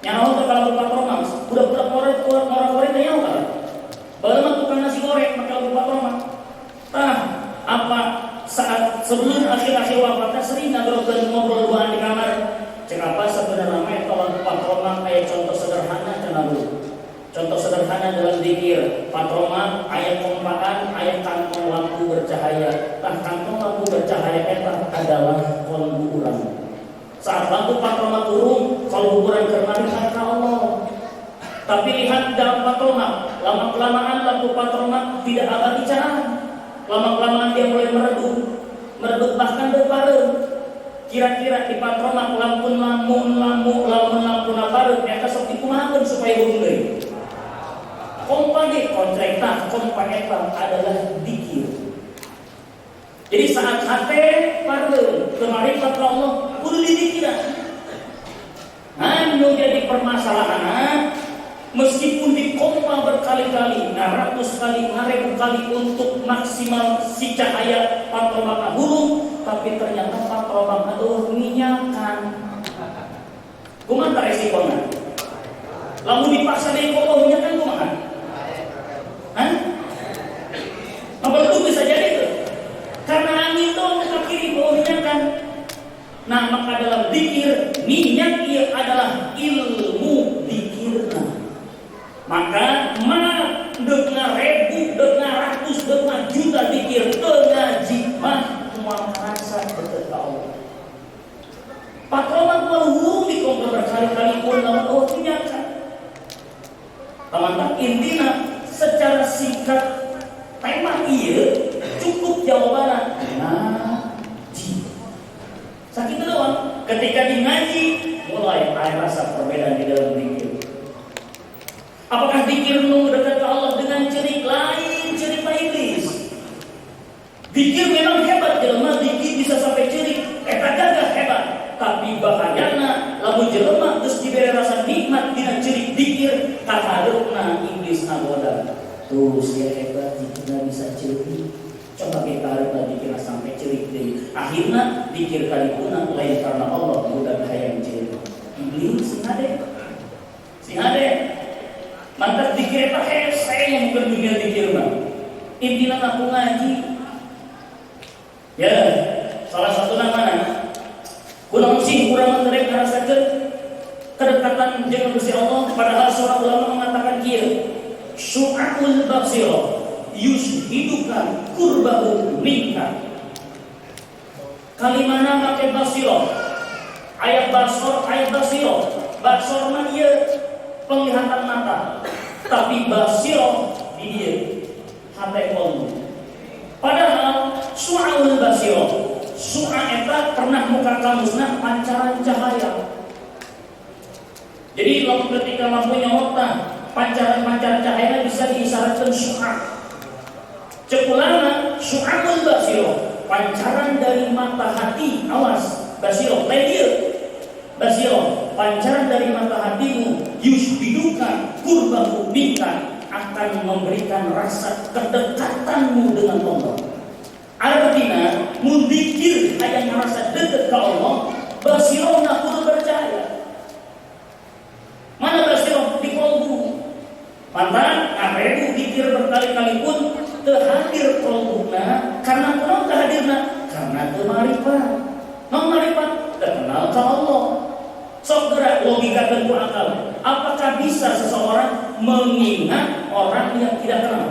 Nyawa ke lampu patromax. Budak-budak orang tanya apa? Bagaimana tukang nasi goreng pakai lampu patromax? Apa saat sebelum akhir-akhir wafatnya sering ngobrol duaan di kamar. Cek apa sebenarnya kalau lampu patromax kayak contoh sederhana cenah dulu. Contoh sederhana dalam zikir patroma ayat kompaan ayat kantong lampu bercahaya. Kantong lampu bercahaya itu adalah kolbu urang. Saat lampu patroma turun, kolbu urang kemari kata Allah. Tapi lihat dalam patroma, lama kelamaan lampu patroma tidak abadi cahaya. Lama kelamaan dia mulai meredup bahkan berparut. Kira-kira di patroma lampu naparut mereka seperti kumahan supaya bunyi. Kompani kontrakta adalah dikir. Jadi saat hati parle kemarin kata Allah kudu didikir. Anu jadi permasalahan meskipun dikompa berkali-kali, ratus kali, ribu kali untuk maksimal si cahaya patroma huruf, tapi ternyata patroma minyakan. Kumaha resikonya? Lalu dipaksa dari kok minyakan kumaha? Apa itu bisa jadi itu? Karena angin itu ke kiri bawahnya kan. Nah maka dalam zikir minyak ia adalah ilmu zikirna. Maka dengar ribu, dengar ratus, dengar juta zikir ngaji mah mual rasa berkat Allah. Patroman maluhur di kompor berkali-kali pun nama minyakan. Teman-teman intinya secara singkat tema iya cukup jawabannya ngaji. Sakit doang. Ketika di ngaji mulai ada rasa perbedaan di dalam zikir. Apakah zikir menunggu dekat ke Allah dengan cerik lain cerita iblis? Zikir memang hebat, jelema zikir bisa sampai cerik, eta gagah hebat. Tapi bahayana lamun jelema geus dibere rasa nikmat dina cerik zikir, kahadeupna iblis nagoda. Tuh dia hebat, zikirnya bisa cerik. Coba kita haraplah zikirnya sampai cerik deh. Akhirnya zikir kali punah lain karena Allah mudah hayang cerik. Iblis sing ade. Mantap zikir eta saya yang bukan dunia zikir mah. Intinya aku ngaji. Ya, salah satu namanya. Kunaon sih kurang menterek ngarasakeun kedekatan jeung Gusti Allah, padahal seorang ulama mengatakan kieu. Syu'atul basirah yushhiduka kurbahu minka. Kalimana make basirah. Ayat basirah. Basor mah ieu penglihatan mata. Tapi basirah di dieu hate qalbu. Padahal syu'atul basirah. Syu'a eta pernah muka kamusna pancaran cahaya. Jadi ketika lampunya hota pancaran-pancaran cahaya bisa diisyaratkan syu'a. Cekulana syu'atul basirah, pancaran dari mata hati, awas basirah lain dia. basiro, pancaran dari mata hatimu, yusbiduka kurbahu minka, akan memberikan rasa kedekatanmu dengan Allah. Artinya, mundikir ayat merasa dekat ke Allah, basiro nak kudu percaya. Mana basiro di kolbu? Maka arebu dikir berkali-kali pun terhadir kolbuna, karena kenapa terhadirna? Karena kemarifat. Marifat terkenal ke Allah. Sok gerak logika dan akal. Apakah bisa seseorang mengingat orang yang tidak kenal?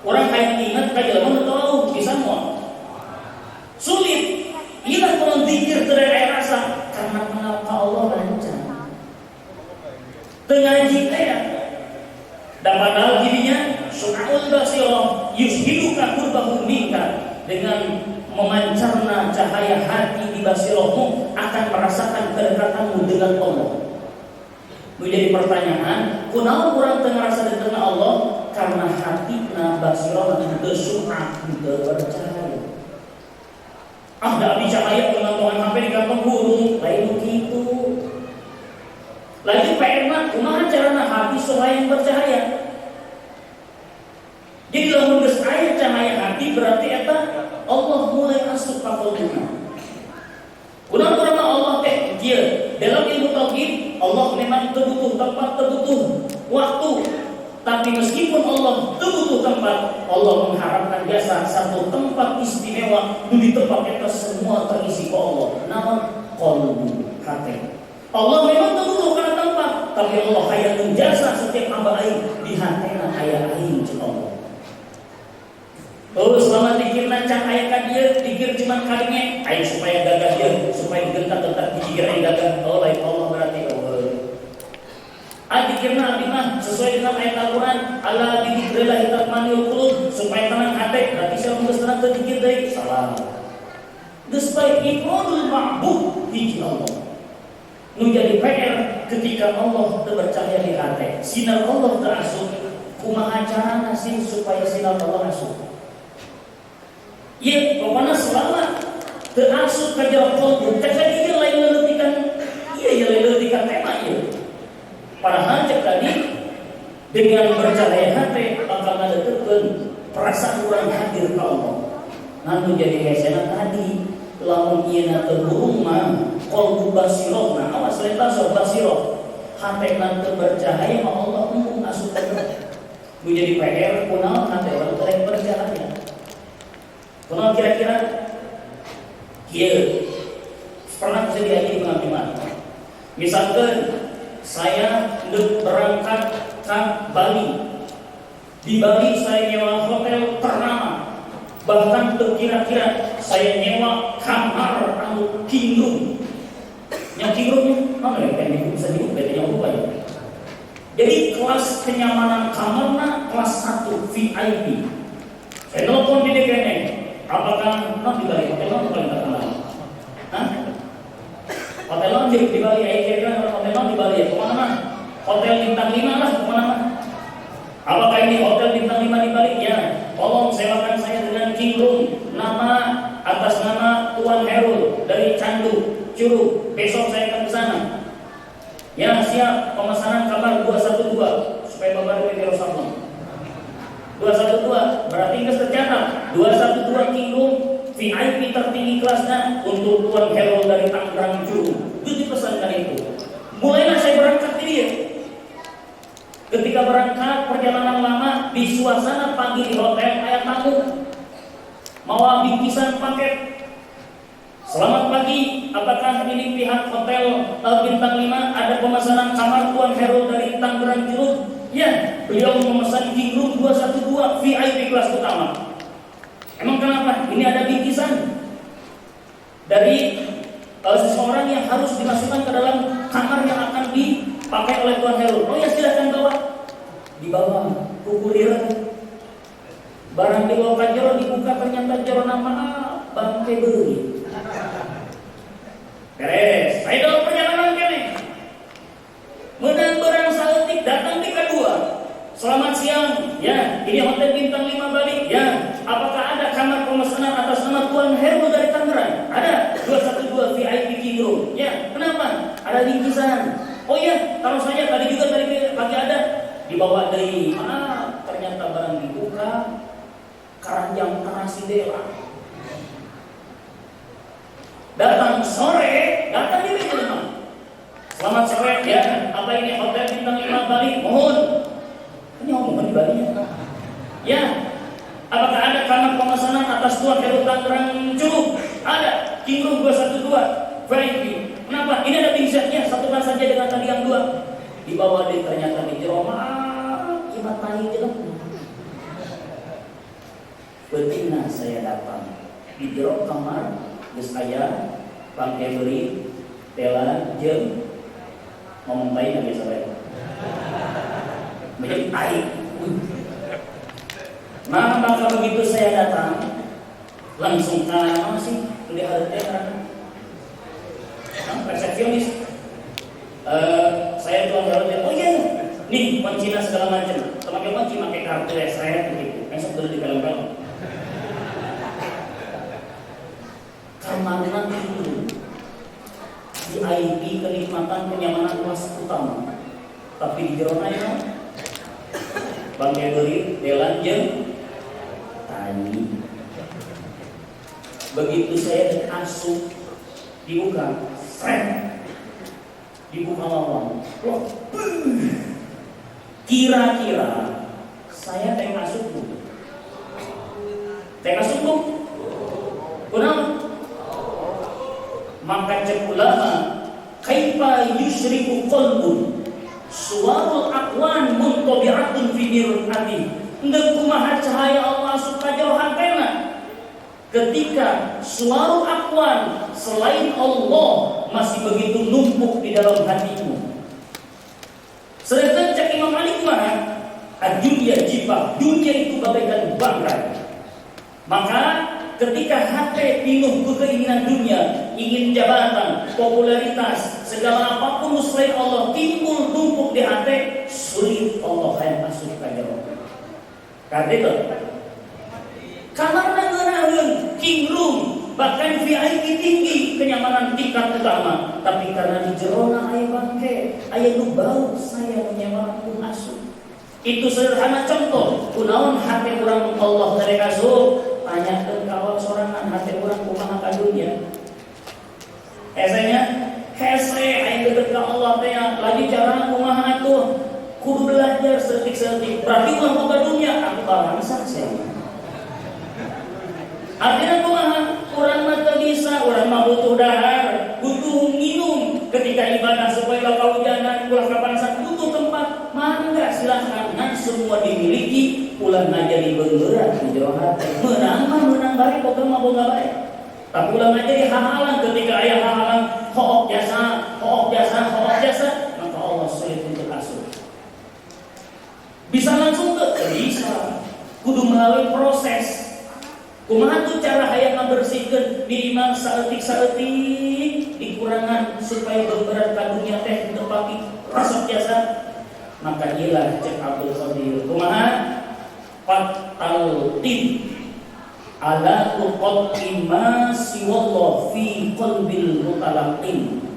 Orang kayak ingat kayak jalan tahu bisa mau. Sulit. Inilah kalau zikir terhadap rasa karena kenal ke Allah lancar. Tengah jika ya. Dan padahal dirinya su'ul basirah yushiduka kurbahu minka, dengan memancarna cahaya hati di basirahmu akan merasakan kedekatanmu dengan Allah. Menjadi pertanyaan, kunaon kurang ngerasa dekat dengan Allah? Karena hatina basirah teu su'ah, teu percaya. Ah, da abi cahaya penonton HP di kampung burung, lain begitu. Lagi pernah kumaha carana hati supaya bercahaya. Jadi lamun geus aya cahaya hati berarti eta Allah mulai asup ka qalbuna. Kunaon urang Allah teh kieu, dalam ilmu tauhid Allah memang terbutuh tempat, terbutuh waktu. Tapi meskipun Allah terbutuh tempat, Allah mengharapkan jasa satu tempat istimewa nu di tempat eta semua terisi ku Allah. Naon? Qalbu, hati. Allah memang terbutuh karena tempat, tapi Allah hayang jasa setiap hamba aing di hatena aya aing cek Allah. Oh, selama dikir nancang aya ka dieu, dikir cuman kalinge, aing supaya gagah dieu, supaya digentak-gentak dikir aing gagah. Oh, lain Allah berarti Allah. Dikirna abdi mah sesuai dengan ayat Al-Qur'an, Allah dzikrillah tatma'innul qulub, supaya tenang hati, berarti saya geus tenang teu dikir deui. Salah. Geus bae ifradul ma'bud hiji Allah. Menjadi PR ketika Allah terpercaya di hati. Sinar Allah terasup. Kumaha carana sih supaya sinar Allah asup? Ya, pokoknya selama terasup ke jalan kolbu, tadi dia lain leletikan, iya leletikan tema ya. Padahal cek tadi dengan bercahaya hati akan ada tekan perasaan orang hadir ke Allah. Namun jadi hesena tadi lamun ieu terburung mah qalbu basirah, nah awas lain basir basirah. Hati nan bercahaya mah Allah umum asup ke. Menjadi PR kunaon hati orang terang bercahaya. Kunaon kira-kira? Kieu pernah terjadi pengalaman. Misalkan saya berangkat ke Bali. Di Bali saya nyewa hotel ternama. Bahkan kira-kira saya nyewa kamar anu king room. Yang king roomnya mana ya? Kan bisa disebut bedanya apa ya? Jadi kelas kenyamanan kamarnya kelas 1 VIP. Saya telepon di DKN. Apakah di Bali hotel paling terkenal? Hah? Hotel di Bali, kira-kira hotel di Bali ya? Kemana? Hotel bintang 5 lah, kemana? Apakah ini hotel bintang 5 di Bali? Ya, tolong sewakan saya dengan king room, nama atas nama Tuan Herul dari Candu, Curug. Besok saya akan ke sana. Ya, siap. Pemesanan kamar 212 supaya Bapak Dewi Rosamun. 212 berarti nggak tercatat. 212 king room VIP tertinggi kelasnya untuk Tuan Herul dari Tangerang Curug. Itu dipesankan itu. Mulailah saya berangkat di dia. Ketika berangkat perjalanan lama di suasana pagi di hotel ayat tamu. Mau bingkisan paket. Selamat pagi, apakah ini pihak hotel bintang 5 ada pemesanan kamar Tuan Herul dari Tangerang Curug? Ya, beliau memesan king room 212 VIP kelas utama. Emang kenapa? Ini ada bingkisan dari seseorang yang harus dimasukkan ke dalam kamar yang akan dipakai oleh Tuan Herul. Oh ya, silakan bawa. Dibawa, kukulir. Barang dibawa ke jero dibuka ternyata jero nama bangke beli. Beres, saya dalam perjalanan kene. Menang barang saeutik datang di kedua. Selamat siang, ya. Ini hotel bintang 5 Bali, ya. Apakah ada kamar pemesanan atas nama Tuan Heru dari Tangerang? Ada. 212 VIP King Room. Ya. Kenapa? Ada bingkisan. Oh iya, taruh saja tadi pagi ada. Dibawa dari mana? Ternyata barang dibuka. Keranjang Karasindela. Datang sore, datang di meja 5. Selamat sore, ya. Apa ini hotel bintang 5 Bali? Mohon. Ini omongan di Bali ya. Ya. Apakah ada kamar pemesanan atas Tuan Heru Tangerang Curug? Ada. King Room 212 VIP. Kenapa? Ini ada bingkisannya, satukan saja dengan tadi yang 2. Dibawa deh, ternyata di jero kibat tani jelas. Betina saya datang di jero kamar geus aya pangke beri tela jeung ngomong baik nggak bisa baik menjadi air. Nah, maka begitu saya datang langsung masih di harga resepsionis. Saya tuang jalan, oh iya, nih kuncinya segala macam. Pakai kunci, pakai kartu ya saya begitu. Besok dulu di film-film. Keamanan itu VIP kenikmatan kenyamanan kelas utama. Tapi di jeronanya bangkai beri, delan jeung tani. Begitu saya asup dibuka, dibuka lawang. Loh, kira-kira saya teh asup bu. Teh asup bu. Kenapa? Maka cek ulama, kaifa yusyriku qalbun suwarul aqwan muntabi'atun fi mir'ati. Endeu kumaha cahaya Allah supaya jauhan pena ketika suwarul aqwan selain Allah masih begitu numpuk di dalam hatimu. Sedangkan cek Imam Malik mana? Dunia jibah, dunia itu bagaikan bangkai. Maka ketika hati penuh keinginan dunia, ingin jabatan, popularitas, segala apapun selain Allah timbul tumpuk di hati, sulit Allah yang masuk ke dalam. Karena itu, kamar nanggeunahun King Room, bahkan VIP tinggi, kenyamanan tingkat utama. Tapi karena di jerona aya bangke, aya nu bau, saya menyewa pun asup. Itu sederhana contoh, kunaon hati urang Allah dari asup. Tanyakan kawal sorangan hati orang kumaha ka dunia. Esanya hese aya deket ka Allah teh lagi cara kumaha atuh kudu belajar setik-setik. Berarti urang boga dunia aku bangsa sia. Artinya kumaha? Urang mah teu bisa, urang mah butuh dahar, butuh minum ketika ibadah supaya kaujanan ulah kapansan butuh tempat. Mangga silahkan ngan semua dimiliki ulah ngajari beungeurang di jero hati. Menang bae boga mah boga bae. Tapi ulah ngajari hahalan ketika aya hahalan hook jasa, maka Allah sulit untuk asuh. Bisa langsung teu bisa. Kudu melalui proses. Kumaha tuh cara hayang ngabersihkeun diri mah saeutik-saeutik dikurangan supaya beberat ka dunia teh teu pati rasa jasa. Maka ilah cek Abdul Qadir kumaha fataltin ala tuqaddim ma siwallah fi qalbil mutalaqin.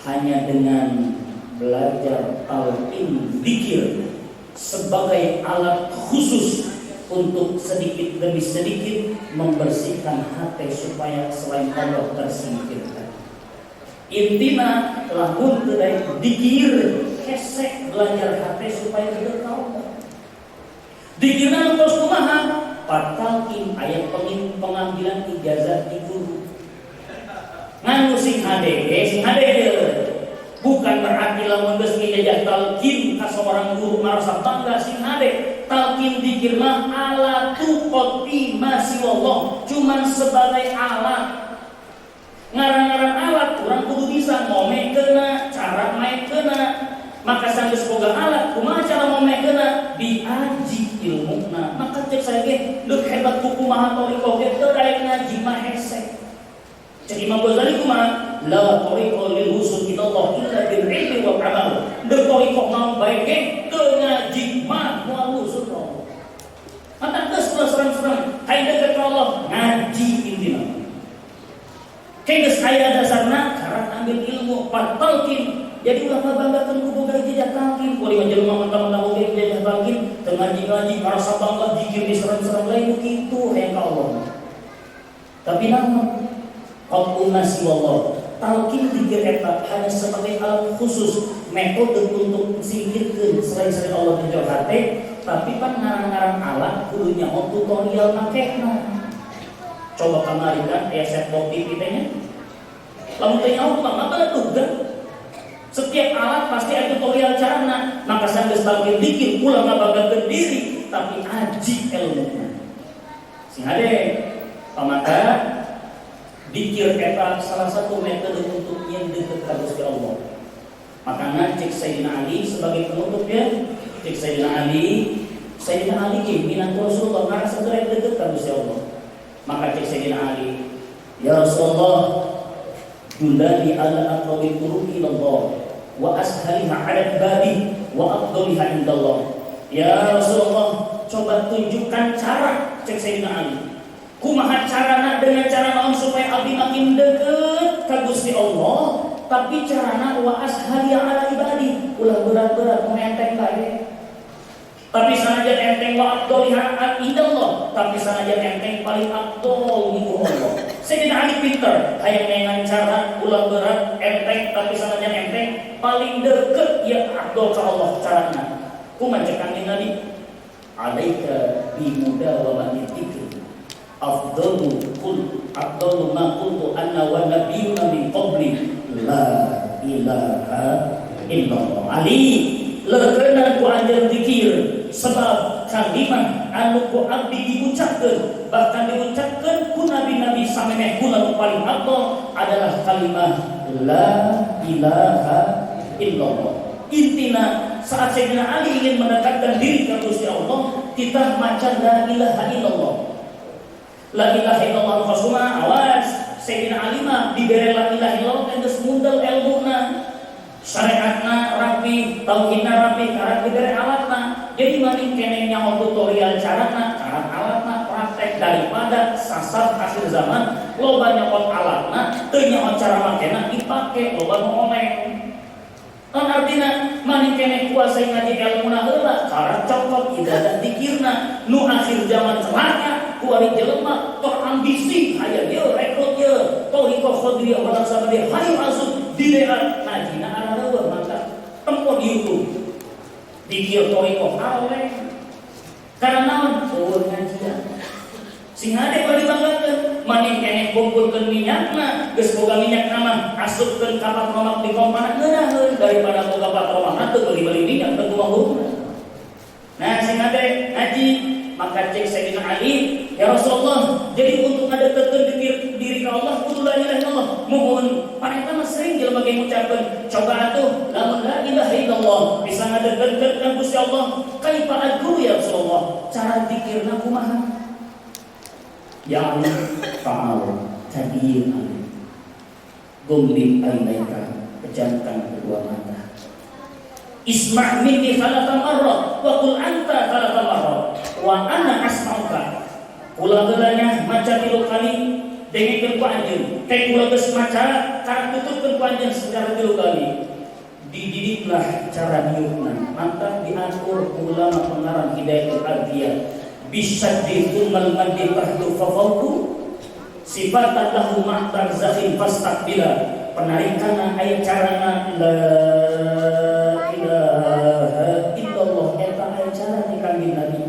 Hanya dengan belajar talqin zikir sebagai alat khusus untuk sedikit demi sedikit membersihkan hati supaya selain Allah tersingkirkan. Intina lamun teu dikir kesek belajar hati supaya tidak tahu. Dikirna terus kumaha? Patalkin ayat pengambilan ijazah di guru. Nganu sing hade bukan berarti lamun geus ngijazah talqin ka seorang guru merasa bangga sing hade. Talqin dikir mah alatu qati masiwallah, cuman sebagai alat. Ngaran-ngaran alat urang kudu bisa ngomekeuna, cara maenkeuna. Maka sanggeus boga alat, kumaha cara ngomekeuna? Diaji ilmuna. Maka cek saya ge, deuk hebat kudu kumaha thariqah ge teu daek ngaji mah hese. Cek Imam Ghazali kumaha? La thariqa lil wusul ila Allah illa bil ilmi wal amal. Deuk thariqah mah bae ge teu ngaji mah moal usul Allah. Mata geus ulah serem-serem, hayang deket ka Allah, ngaji intina. Geus aya dasarna cara ambil ilmu, patalkin. Jadi ulah ngabanggakeun ku boga ijazah talkin, kuliah jelema mentang-mentang boga ijazah talkin, teu ngaji-ngaji karasa bangga zikir di serem-serem lain kitu hayang ka Allah. Tapi namun qaul nasi wallah, talkin zikir eta hanya sebagai alat khusus metode untuk zikirkeun selain Allah di jauh hati. Tapi kan ngarang-ngarang alat kudunya mau tutorial makena. Coba kemarin kan set box TV nya. Lamun teh nyaho kumaha mah tugas. Setiap alat pasti ada tutorial carana. Maka sambil sebagai dikir ulah ngabagakeun diri tapi aji ilmuna. Sing ade pamaka dikir eta salah satu metode untuk yang dekat ka Gusti Allah. Makanya cek Sayyidina Ali sebagai penutup ya. Cek Sayyidina Ali ke minat Rasulullah karena segera dekat ka Gusti Allah. Maka cek Sayyidina Ali, ya Rasulullah, dulani ala aqrabi turuqi ilallah wa ashaliha 'ala babi wa afdaliha indallah. Ya Rasulullah, coba tunjukkan cara, cek Sayyidina Ali. Kumaha carana dengan cara naon supaya abdi makin dekat ka Gusti Allah, tapi carana wa ashaliha 'ala ibadi, ulah berat-berat menteng bae. Tapi sanajan enteng wa afdaliha indallah, tapi sanajan enteng paling afdal di Allah. Sayyidina Ali pinter, hayang nengan cara ulah berat enteng tapi sanajan enteng paling deket ya afdal ka Allah carana. Kumaha cek Kanjeng Nabi? Alaika bi mudawamatil dzikr. Afdalu ma qultu anna wa nabiyyuna min qabli la ilaha illallah. Ali leukeunan ku anjeun zikir sebab kalimat anu ku abdi diucapkeun, bahkan diucapkeun ku nabi-nabi samemeh kula paling afdal adalah kalimat la ilaha illallah. Intina saat Sayyidina Ali ingin mendekatkan diri ke Gusti Allah, kita maca la ilaha illallah. La ilaha illallah fasuma awas Sayyidina Ali mah dibere la ilaha illallah kan geus mundal ilmuna. Syariatna rapi, tauhidna rapi, karena diberi alatna. Jadi maning kene nyaho tutorial carana, cara alatna praktek daripada sasar akhir zaman loba nyaho alatna, teu nyaho cara makena dipake loba nu oleh. Kan artina maning kene kuasai ngaji ilmuna heula, cara cokot ibadah zikirna, nu akhir zaman celaka ku ari jelema tor ambisi aya ieu rekrut ieu, tauhid khodriyah wala sabadiyah hayu asud dileat najina arareun maka tempo di YouTube dikir toriko haleh karena naon eueuh ngajian sing hade bari dibanggakeun maning keneh kumpulkeun minyakna geus boga minyak mah asupkeun ka patromak di kompana ngeunaheun daripada boga patromak teu beli-beli minyak teu kumaha. Nah sing hade ngaji maka cek Sayyidina Ali, ya Rasulullah, jadi untuk ngadekkeun diri ka Allah kudu la ilaha illallah. Mohon paneta mah sering jelema ge ngucapkeun, coba atuh lamun la ilaha illallah bisa ngadekkeun ka Gusti Allah, kaifa adru ya Rasulullah? Cara zikirna kumaha? Ya Allah, ta'ala, tadiyin Ali. Gumli ainaika, pejamkan kedua mata. Isma' minni thalatha marrat wa qul anta thalatha marrat wa ana asma'uka. Kula geulanya maca 3 kali dengikeun ku anjeun. Teh kula geus maca karena tutupkeun ku anjeun secara 3 kali. Dididiklah cara niupna, maka diatur ulama pengarang Hidayatul Adiyah. Bisyaddi tumal maddi tahdu fafawtu sifatan lahu ma'tar zahir fastaqbila. Penarikanna aya carana la ilaha illallah eta aya cara di Kanjeng Nabi.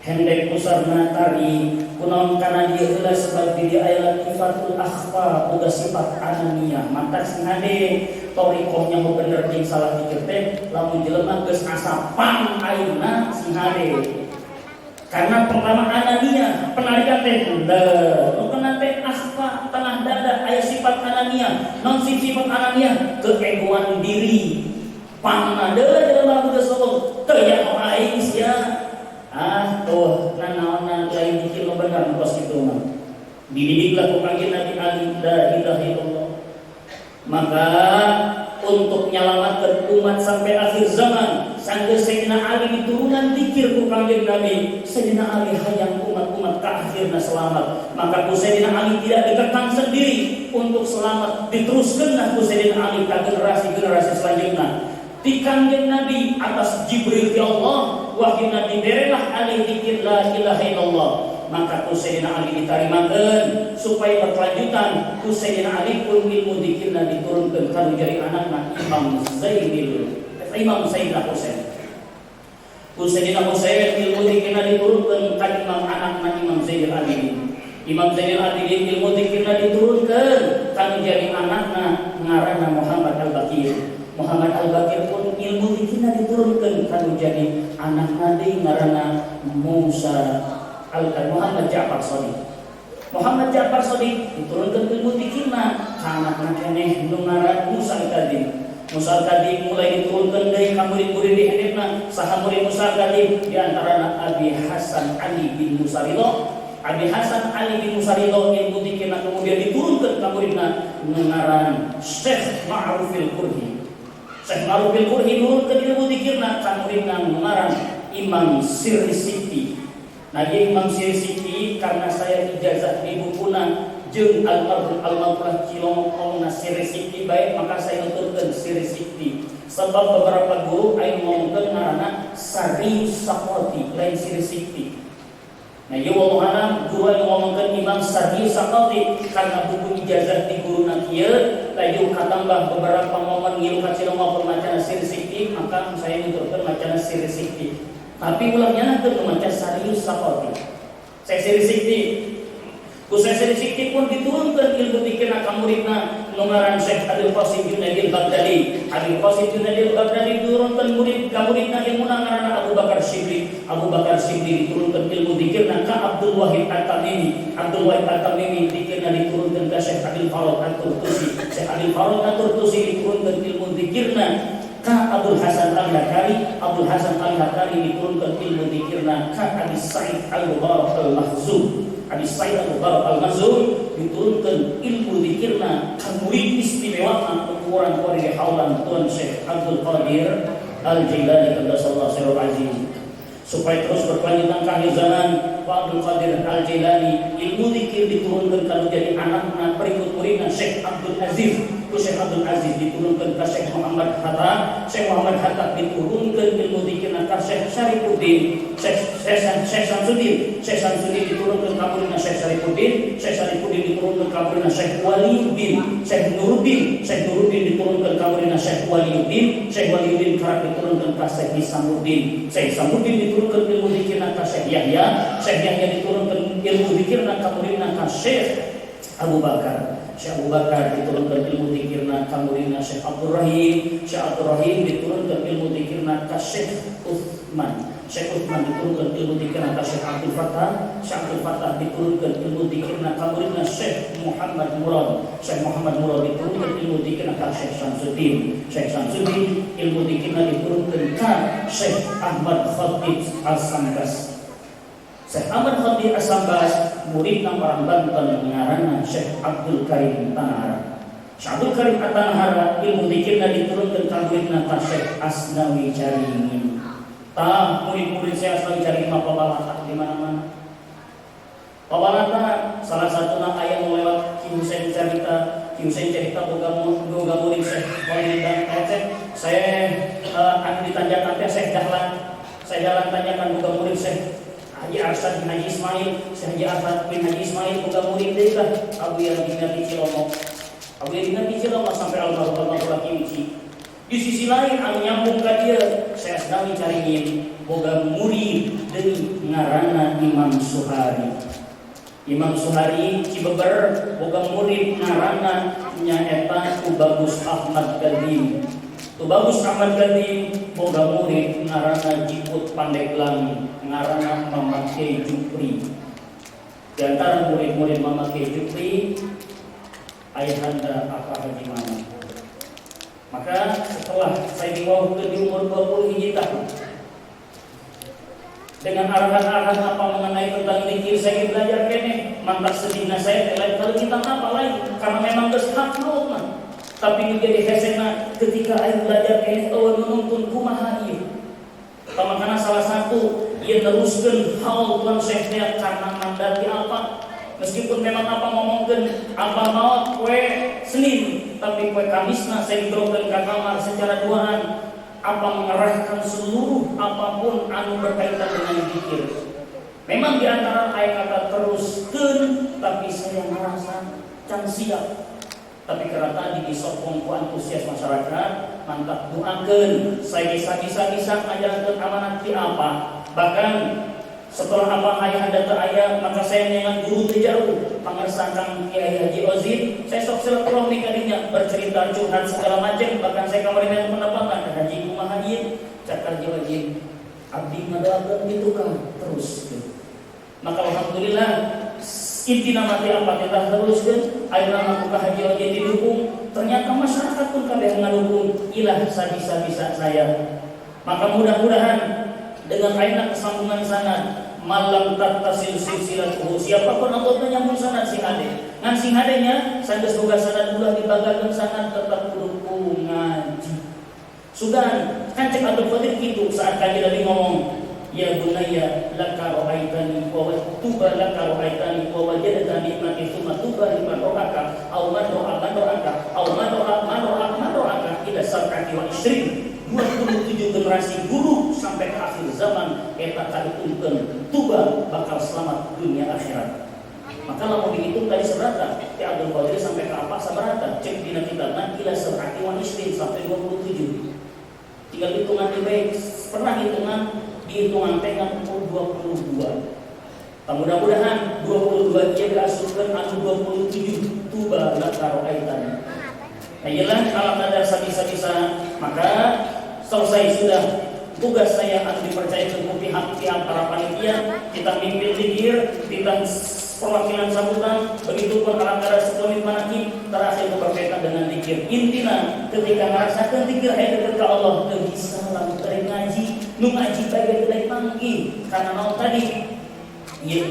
Hendek pusarna tari kunaon kana dieu heula sebab di aya latifatul akhfa boga sifat ananiyah. Mantap sing hade thariqahnya mau bener jeung salah dikir teh lamun jelema geus asa pang ayeuna sing hade. Karena pertama ananiyah penarikan teh bukan teh akhfa tengah dada aya sifat ananiyah. Non sifat ananiyah keegoan diri. Pangna deuleuh jelema geus sombong teu aya aing sia. Tuh nanaonan lain dikir lo benar kos itu mah. Dididiklah ku Kanjeng Nabi Ali la ilaha illallah. Maka untuk menyelamatkan umat sampai akhir zaman sanggeus Sayyidina Ali diturunan zikir ku kanjeng Nabi, Sayyidina Ali hayang umat-umat ka akhirna selamat. Maka ku Sayyidina Ali tidak dikekang sendiri untuk selamat, diteruskeun ku Sayyidina Ali ka generasi-generasi selanjutnya. Di kanjeng Nabi atas Jibril ya Allah wahyuna diberelah Ali zikir la ilaha illallah. Maka ku Sayyidina Ali ditarimakeun supaya berkelanjutan. Ku Sayyidina Ali pun ilmu zikirna diturunkeun kana jadi anakna Imam Sayyidina Husain. Ku Sayyidina Husain ilmu zikirna diturunkeun ka imam anakna Imam Zainal Abidin. Imam Zainal Abidin ilmu zikirna diturunkeun kana jadi anakna ngaranna Muhammad Al-Baqir. Muhammad Al-Baqir pun ilmu zikirna diturunkeun kana jadi anakna deui ngaranna Muhammad Ja'far Shadiq. Muhammad Ja'far Shadiq diturunkan ilmu zikirna ka anakna keneh nu ngaran Musa Al-Kadim. Musa Al-Kadim mulai diturunkan dari murid-murid di haditsna. Saha murid Musa Al-Kadim di antarana Abi Hasan Ali bin Musa Ridho. Abi Hasan Ali bin Musa Ridho ilmu zikirna kemudian diturunkan ka muridna nu ngaran Syekh Ma'rufil Qurhi. Syekh Ma'rufil Qurhi nurunkeun ilmu zikirna ka muridna nu ngaran Imam Sirri Sikti. Nah, Imam Sirri Sikti karena saya ijazah di bukuna jeung al-Maqlah Cilongkong Sirri Sikti baik, maka saya nuturkeun Sirri Sikti. Sebab beberapa guru aya ngomongkeun ngaranna Sari Sakoti lain Sirri Sikti. Nah, ieu wallahu guru anu ngomongkeun Imam Sari Sakoti karena buku ijazah di guruna kieu layu katambah beberapa momen ngilu ka Cilongkong macana Sirri Sikti, maka saya nuturkeun macana Sirri Sikti. Tapi ulangnya nanti membaca Sarius Sakoti. Saya Sirri Sikti. Kusai Sirri Sikti pun diturunkan ilmu zikirna ka muridna nu ngaran Syekh Abdul Qasim Junaidil Baghdadi. Abdul Qasim Junaidil Baghdadi diturunkan murid ka muridna ilmu ngaranna Abu Bakar Shibli. Abu Bakar Shibli diturunkan ilmu zikirna ka Abdul Wahid At-Tamimi. Abdul Wahid At-Tamimi zikirna diturunkan ka Syekh Abdul Farad At-Turtusi. Syekh Abdul Farad At-Turtusi diturunkan ilmu zikirna ka Abdul Hasan Al-Hakari. Abdul Hasan Al-Hakari diturunkan ilmu zikirna ka Abi Sa'id Al-Mubarak Al-Mahzum. Abi Sa'id Al-Mubarak Al-Mahzum diturunkan ilmu zikirna ka murid istimewa ukuran Qori Haulan Tuan Syekh Abdul Qadir Al-Jailani qaddasallahu sirrul aziz. Supaya terus berkelanjutan ke akhir zaman, Pak Abdul Qadir Al-Jailani ilmu zikir diturunkan kalau jadi anak berikut muridnya Syekh Abdul Aziz. Syekh Abdul Aziz diturunkan ke Syekh Muhammad Hatta. Syekh Muhammad Hatta diturunkan ilmu zikirna ka Syekh Syarifuddin. Syekh Samsudin. Syekh Samsudin diturunkan ka muridna Syekh Syarifuddin. Syekh Syarifuddin diturunkan ka muridna Syekh Waliuddin. Syekh Nuruddin. Syekh Nuruddin diturunkan ka muridna Syekh Waliuddin. Syekh Waliuddin kerap diturunkan ka Syekh Isamuddin. Syekh Isamuddin diturunkan ilmu zikirna ka Syekh Yahya. Syekh Yahya diturunkan ilmu zikirna ka muridna ka Syekh Abu Bakar. Syekh Abu Bakar diturunkan ilmu zikirna ka muridna Syekh Abdul Rahim. Syekh Abdul Rahim diturunkan ilmu zikirna ka Syekh Utsman. Syekh Utsman diturunkan ilmu zikirna ka Syekh Abdul Fattah. Syekh Abdul Fattah diturunkan ilmu zikirna ka muridna Syekh Muhammad Murad. Syekh Muhammad Murad diturunkan ilmu zikirna ka Syekh Samsudin. Syekh Samsudin ilmu zikirna diturunkan ka Syekh Ahmad Khatib As-Sambas. Syekh Ahmad Khatib As-Sambas murid nang orang Banten ngaranna Syekh Abdul Karim Tanahara. Syekh Abdul Karim Tanahara ilmu zikirna diturunkan ka muridna ka Syekh Asnawi Jarimin. Tah murid-murid saya Asnawi Jarimin pabalata di mana-mana. Pabalata salah satuna aya nu lewat Ki Husain cerita boga murid Syekh Walid dan saya anu ditanyakan teh Syekh Dahlan. Saya jalan tanyakan boga murid Syekh Haji Arsyad bin Haji Ismail, Haji Arsyad bin Haji Ismail bukan murid deui lah. Abu yang di Cilongok. Abu yang di Cilongok sampai almarhum Kiwiji. Di sisi lain anu nyambung ka dieu, saya Asnawi Caringin boga murid deui ngaranna Imam Suhari. Imam Suhari Cibeber boga murid ngaranna nyaeta Bagus Ahmad Gadim. Bagus Ahmad Gadim boga murid ngaranna Jiput Pandeglang ngaranna Mama Kiai Jupri. Di antara murid-murid Mama Kiai Jupri ayahanda Apa Haji Mama. Maka setelah saya diwahkan di umur 20 tahun dengan arahan-arahan apa mengenai tentang zikir saya belajar kene mantak sedihna saya lain kalau kita apa lain karena memang geus hafal mah. Tapi menjadi hesena ketika aing belajar kene eueun nuntun kumaha ieu. Makanya salah satu ia teruskan hal Tuhan Syekh karena mandati apa. Meskipun memang apa ngomongkan apa mau kue Senin, tapi kue Kamisna saya dibroken ke kamar secara duaan. Apa mengerahkan seluruh apapun anu berkaitan dengan zikir. Memang di antara ayat kata teruskan, tapi saya merasa can siap. Tapi karena tadi disokong ku antusias masyarakat, mantap doakan. Saya bisa ngajarkan amanat di apa. Bahkan setelah apa ayah data ayah, maka saya dengan guru terjauh pangersan Kang Kiai Haji Ozin. Saya sok silaturahmi kadinya bercerita curhat segala macam. Bahkan saya kemarin pendapatan Haji Kumaha ieu cak Haji Ozin abdi ngadoakeun gitu kan terus. Maka alhamdulillah inti nama apa kita teruskan. Ayeuna mah Haji Ozin didukung. Ternyata masyarakat pun kabeh ngadukung. Ilah sabisa-bisa saya. Maka mudah-mudahan dengan ayeuna kesambungan sanad malam tattasil silsilatuhu siapapun anggotanya nyambung sanad si hade ngan si hadenya sanggeus boga sanad ulah dibagakeun sanad tetap kudu ngaji sudah kan cek Abdul Qadir kitu saat kaji Nabi ngomong ya bunayya laka ra'aitani wa tuba laka ra'aitani wa wajadta nikmati tsumma tuba liman ra'aka aw man ra'aka aw man ra'aka ila sab'ati wa isrin 27 generasi guru sampai ke akhir zaman eta kaditukeun tuba bakal selamat dunia akhirat. Maka lamun dihitung tadi seberapa? Ti Abdul Qadir sampai ke apa seberapa? Cek dina kitabna ila sab'ati wa isrin sampai 27. Tinggal hitungan di baik. Pernah dihitungan tengah 22. Mudah-mudahan 22 dia diasupkeun anu 27 tuba laka ra'aitani. Nah, jelas kalau ada sabisa-bisa maka selesai sudah tugas saya akan dipercayakan ke pihak para panitia. Kita mimpin zikir, kita perwakilan sambutan, begitu pun kadang-kadang sekelumit manaki terakhir berkaitan dengan zikir. Intinya ketika merasakan zikir dekat ke Allah, bisa lalu ngaji, nu ngaji bagai kedai panggil karena mau tadi iya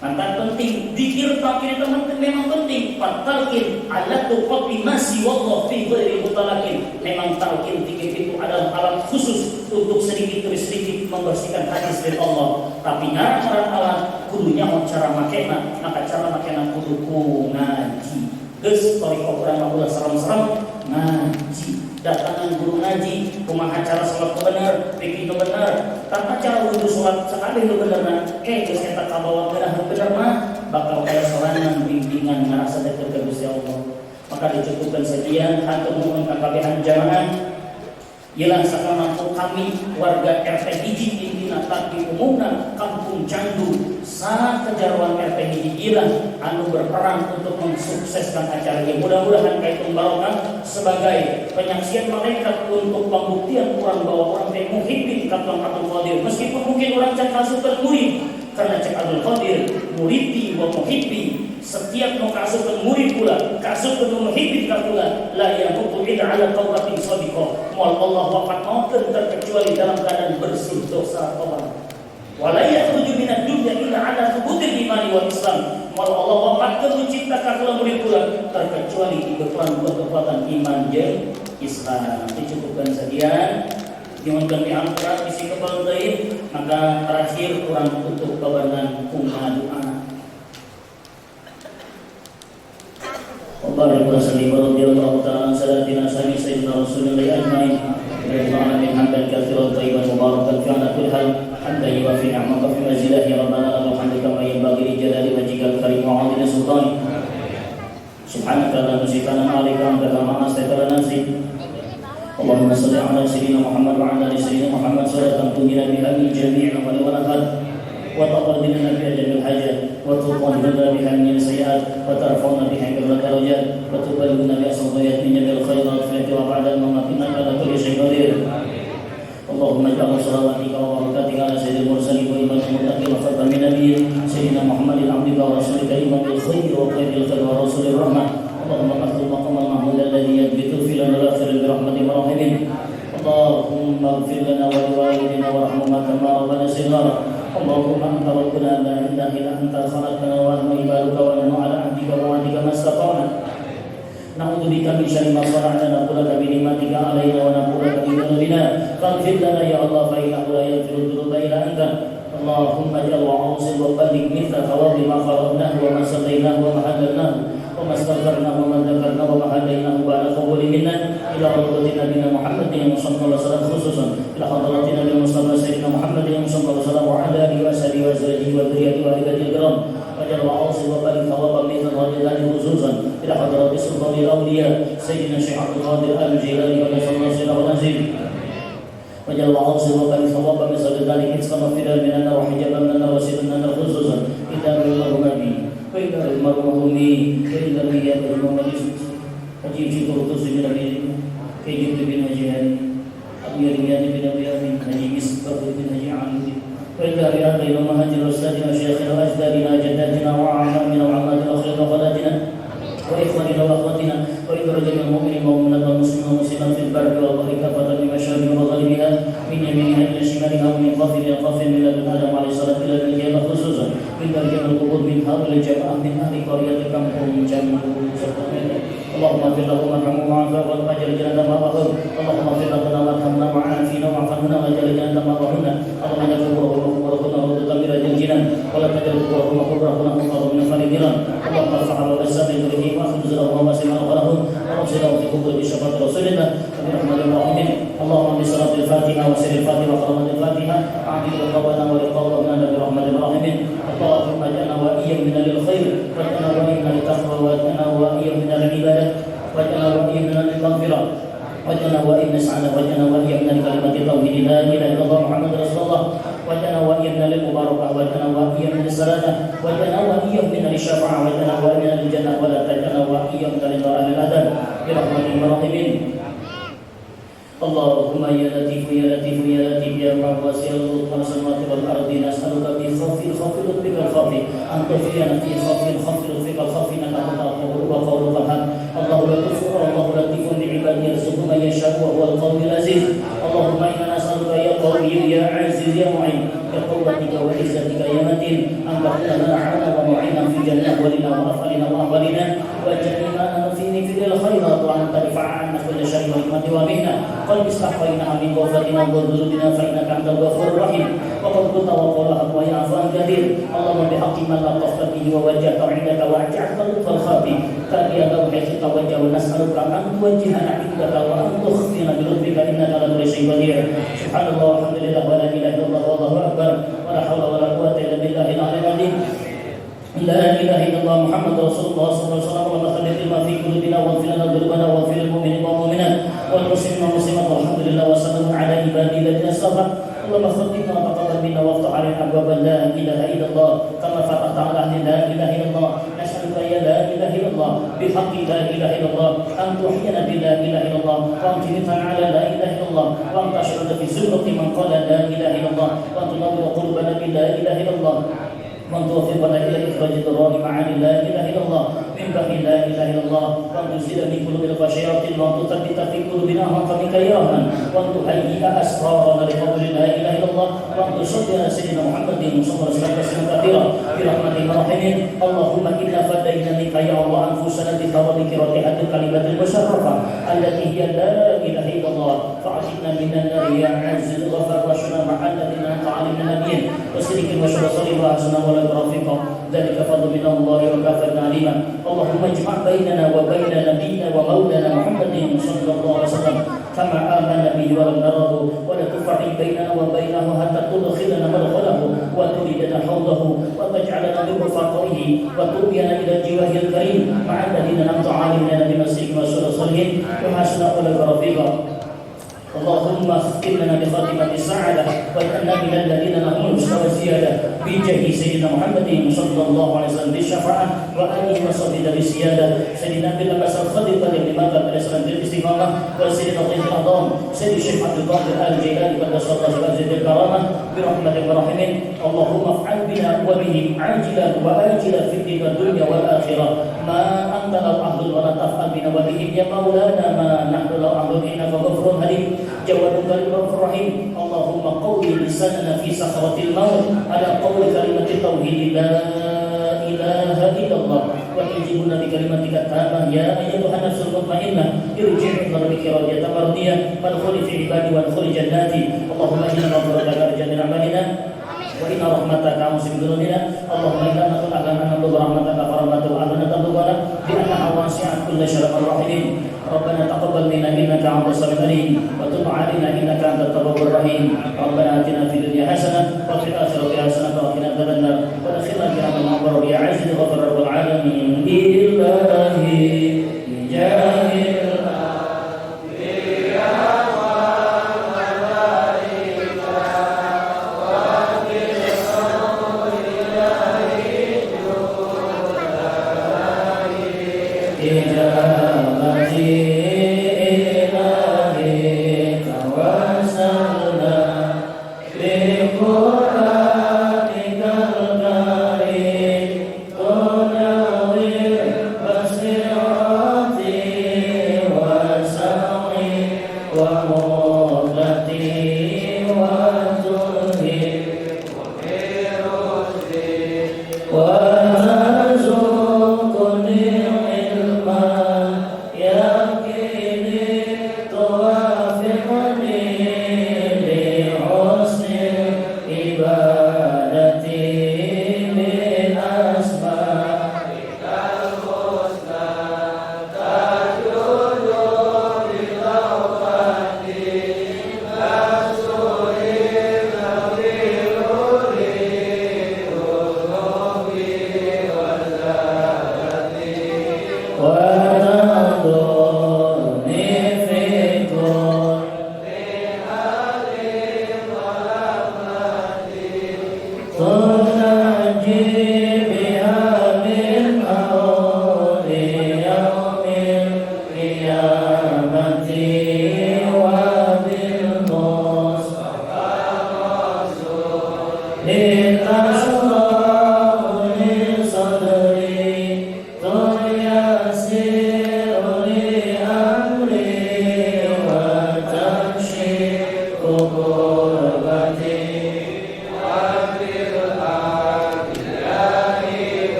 mantan penting, zikir tapi teman-teman memang penting. Talqin ala tuqati masi wallah fi ghairi mutalaqin. Memang talqin zikir itu adalah alat khusus untuk sedikit demi sedikit membersihkan hati dari Allah. Tapi cara alat kudunya cara makena, maka cara makena kudu ngaji. Geus toriko urang mah serem-serem ngaji. Datangan guru ngaji, kumaha cara salat bener, fikih bener, tanpa cara wudu salat sakabeh bener. Geus eta kabawa bener mah bakal kaya sorangan bimbingan ngarasa deket ka Gusti Allah. Maka dicukupkan sekian hatur nuhun kakabehan jamaah. Ialah sakamampun kami warga RT hiji intina tapi umumna Kampung Candu sa kejarwan RT hiji ialah anu berperan untuk mensukseskan acara ini. Mudah-mudahan kaitung barokah sebagai penyaksian malaikat untuk pembuktian orang bahwa orang teh muhibbin ka Abdul Qadir. Meskipun mungkin orang cek kasupkeun murid karena cek Abdul Qadir muridi wa muhibbi. Setiap mau kasupkeun murid pula, kasupkeun muhibbin ka pula la yamutu illa ala taubatin shadiqah. Moal Allah wafat mautkeun terkecuali dalam keadaan bersih dosa taubat. Wala yakhruju minad dunya illa ala thubutil imani wal Islam. Moal Allah wafatkeun mencipta ka kula murid pula terkecuali di kekuatan iman jeung Islam. Dicukupkan sekian. Dimohon diampura isi kepala dain. Maka terakhir kurang tutup babaran kumaha doa. Allahumma salli wa radhiyallahu ta'ala salatina sami sayyidina Rasulillah ajmain. Allahumma min hamdan katsiran thayyiban mubarakan fi ala kulli hal hamdan yuwafi ni'maka fi mazidah ya rabbana wa hamdika ma yanbaghi li jalali wajhikal karim wa 'azimi sultanik. Subhanaka la nusyriku bika anta kama astaghfiruka wa atubu Allahumma salli ala sayyidina Muhammad wa ala ali sayyidina Muhammad salatan tunjina biha min jami'il amali wal afat wa taqaddimna biha jami'al hajat wa tuqaddimna biha min sayyi'at wa tarfa'na biha ila darajat wa tuballighuna biha sawayat min jami'il khairat wa ba'da mamatina ala kulli shay'in qadir. Allahumma ij'al salawatika wa barakatika ala sayyidil mursalin wa imamil muttaqin wa khatamin nabiyyin sayyidina Muhammadin abdika wa rasulika imamil khair wa qaidil khair wa rasulir rahmah. اللهم اغفر مقام المحمود الذي يثبت في لنا الاخر برحمه الراحمين. اللهم اغفر لنا ولوالدينا وارحمهما كما ربنا صغارا. اللهم انت ربنا لا اله الا انت خلقتنا ونحن عبادك ونحن على عهدك ووعدك ما استطعنا na'udzubika min syarri ma sana'na naqulu bi ni'matika 'alaina wa naqulu bi dzunubina faghfir lana ya Allah fa innahu la yaghfiru dzunuba illa anta Allahumma ja'al wa'usil wa balligh mithla thawabi ma faradnahu wa ma sallainahu wa ma hadalnahu wa ma astaghfarnahu wa ma dzakarnahu wa ma hadainahu ba'da qabuli minna ila hadratin nabiyina Muhammadin sallallahu alaihi wasallam khususan ila hadratin nabiyina Mustafa sayyidina Muhammadin sallallahu alaihi wasallam wa ala alihi wa sahbihi wa azwajihi wa dhurriyyatihi wa ibadihi kiram waj'al wa'usil wa balligh thawaban mithla hadhihi khususan ila hadratin sultanil awliya sayyidina Syekh Abdul Qadir Al-Jilani wa sallallahu alaihi wasallam وجل وعوصي وقال ثوابا مثل ذلك إسلام في من وحجابا من وسيلنا خصوصا إلا بالمرمى وإلا بالمرمى وإلا باليد المجلس أجيب شكر تسلم من الدين كيجب بن هجيان أبي رميان بن أبي أمين هجي مسكر بن هجي عامل وإلا بأرض أمهاتنا وأستاذنا وشيخنا وأجدادنا وجداتنا وأعمامنا وعماتنا وأخواتنا وخالاتنا وإخواننا وأخواتنا وإن رجل المؤمن مؤمنا ومسلما مسلما في البر والبحر كافة بمشارق ومغاربها من يمينها إلى شمالها ومن قاف إلى قاف من لدن آدم عليه الصلاة إلى القيامة خصوصا من درجة القبور من هؤلاء الجماعة من أهل قرية كمكم جمع اللهم اغفر له وارحمه وعافه واجعل جنته مأواه اللهم اغفر لنا وارحمنا وعافنا واعفنا واجعل جنته مأواهنا اللهم اجعل قبورهم وقبورهن روضة من رياض الجنان ولا تجعل قبورهم وقبورهن حفاظا من نفر النيران اللهم ارفع وبسم بذرهم واخرج لهم وواسع غفرهم وابصرهم في قبور بشفاعة رسول الله برحمة الراحمين اللهم بصلاة الفاتحة وسر الفاتحة وقرامة الفاتحة اعجل رقابنا ورقابنا برحمة الراحمين اللهم اجعلنا واياهم من للخير واجعلنا واياهم من التقوى واجعلنا واياهم من العبادة واجعلنا واياهم من المغفرة واجعلنا واياهم من السعادة واجعلنا واياهم من كلمة التوحيد لا اله الا الله محمد رسول الله واجعلنا واياهم من المباركة واجعلنا واياهم من السلامة واجعلنا واياهم من الشفاعة واجعلنا واياهم من الجنة ولا تجعلنا واياهم من الضلال الأذى برحمتك الراحمين اللهم يا لطيف يا لطيف يا لطيف يا من واسع السماوات والارض نسالك بخوف خوف لطفك الخوف ان تغفرنا في خوف خوف لطفك الخوف انك انت الغفور وقولك الحق الله لطيف الله لطيف بعباده يرزق من يشاء وهو القوي العزيز اللهم انا نسالك يا قوي يا عزيز يا معين بقوتك وعزتك يا متين ان تكون لنا عونا ومعينا في جنة ولنا وافعالنا واحوالنا وجعلنا نفيني في الخيرات وان تدفع عنا كل شر ونعمه ومهنه قد استحقيناها من غفرتنا وذنوبنا فانك انت الغفور الرحيم وقد كنت وقولها ويا عفوا كثير اللهم بحق من لطفت به ووجهت عندك واجعلت لطف الخاطئ تأتي بحيث توجه ونسألك أن توجهنا عندك وأن تخفينا بلطفك إنك على كل شيء قدير سبحان الله والحمد لله ولا إله إلا الله والله أكبر ولا حول ولا قوة إلا بالله العلي العظيم لا إله إلا الله محمد رسول الله صلى الله عليه وسلم اللهم خلق ما في قلوبنا واغفر لنا ذنوبنا واغفر للمؤمنين والمؤمنات والمسلمين والمسلمات والحمد لله وسلام على عباده الذين اصطفى اللهم خطبنا وتقبل منا وافتح علينا أبواب لا إله إلا الله كما فتحت على أهل لا إله إلا الله نسألك يا لا إله إلا الله بحق لا إله إلا الله أن تحيينا بلا إله إلا الله وأن تمتنا على لا إله إلا الله وأن تشرد في زمرة من قال لا إله إلا الله وأن تنور قلوبنا بلا إله إلا الله وأن توفقنا إلى إخراج الضرار معاني لا إله إلا الله من بحر لا إله إلا الله وأن تزيد من قلوبنا الشياطين وأن تثبت في قلوبنا حق منك يا رحمن وأن تهيئ أسرارنا لقول لا إله إلا الله وأن تصلي على سيدنا محمد صلى الله عليه وسلم كثيرا برحمتك الراحمين اللهم إنا فدينا منك يا الله أنفسنا بثوابك وتحت الكلمة المشرفة التي هي لا إله إلا الله فعجبنا من النار يا عز وفرشنا مع الذين أنت عليهم من النبيين وسلك وشرص وحسنا ولا رفيقا ذلك فضل من الله وكفى عليما اللهم اجمع بيننا وبين نبينا ومولانا محمد صلى الله عليه وسلم كما آمن به ولم نره ولا تفرق بيننا وبينه حتى تدخلنا مدخله وتريدنا حوضه وتجعلنا من رفقائه وتربينا إلى جواه الكريم مع الذين أنعمت عليهم من نبيك وصالحين وحسن أولئك رفيقا اللهم اختم لنا بخاتمة السعادة واجعلنا من الذين لهم مستوى الزيادة بجاه سيدنا محمد صلى الله عليه وسلم بالشفاعة وآله وصحبه بالسيادة سيدنا باللباس الخضر قدر لماذا بالإسلام بالاستقامة وسيدنا الضيف الأعظم سيد الشيخ عبد القادر الجيلاني قدس الله سبحانه الكرامة برحمتك الراحمين اللهم افعل بنا وبهم عاجلا وآجلا في الدنيا والآخرة ما أنت لو أهل ولا تفعل بنا وبهم يا مولانا ما نحن لو أهل إنك غفور حليم جواد كريم رحيم اللهم قوي لساننا في سخرة الموت على قول كلمة التوحيد لا إله ilaha illallah wa tujibuna bi kalimatika tamah ya ayyuhan nafsul mutmainnah irji'i ila rabbika radiyatan mardiyah fadkhuli fi ibadi wa adkhuli jannati Allahumma inna naghfirulaka min amalina wa inna rahmataka musim dunina Allahumma inna natlubu an rahmataka farahmatul alana tabugana bi anna wasi'at kulli syarrin rahimin ربنا تقبل منا انك انت السميع العليم وتب علينا انك انت التواب الرحيم ربنا اتنا في الدنيا حسنه وفي الاخره حسنه وقنا عذاب النار وادخلنا برحمتك المغفور يا عز غفر رب العالمين بالله بجاه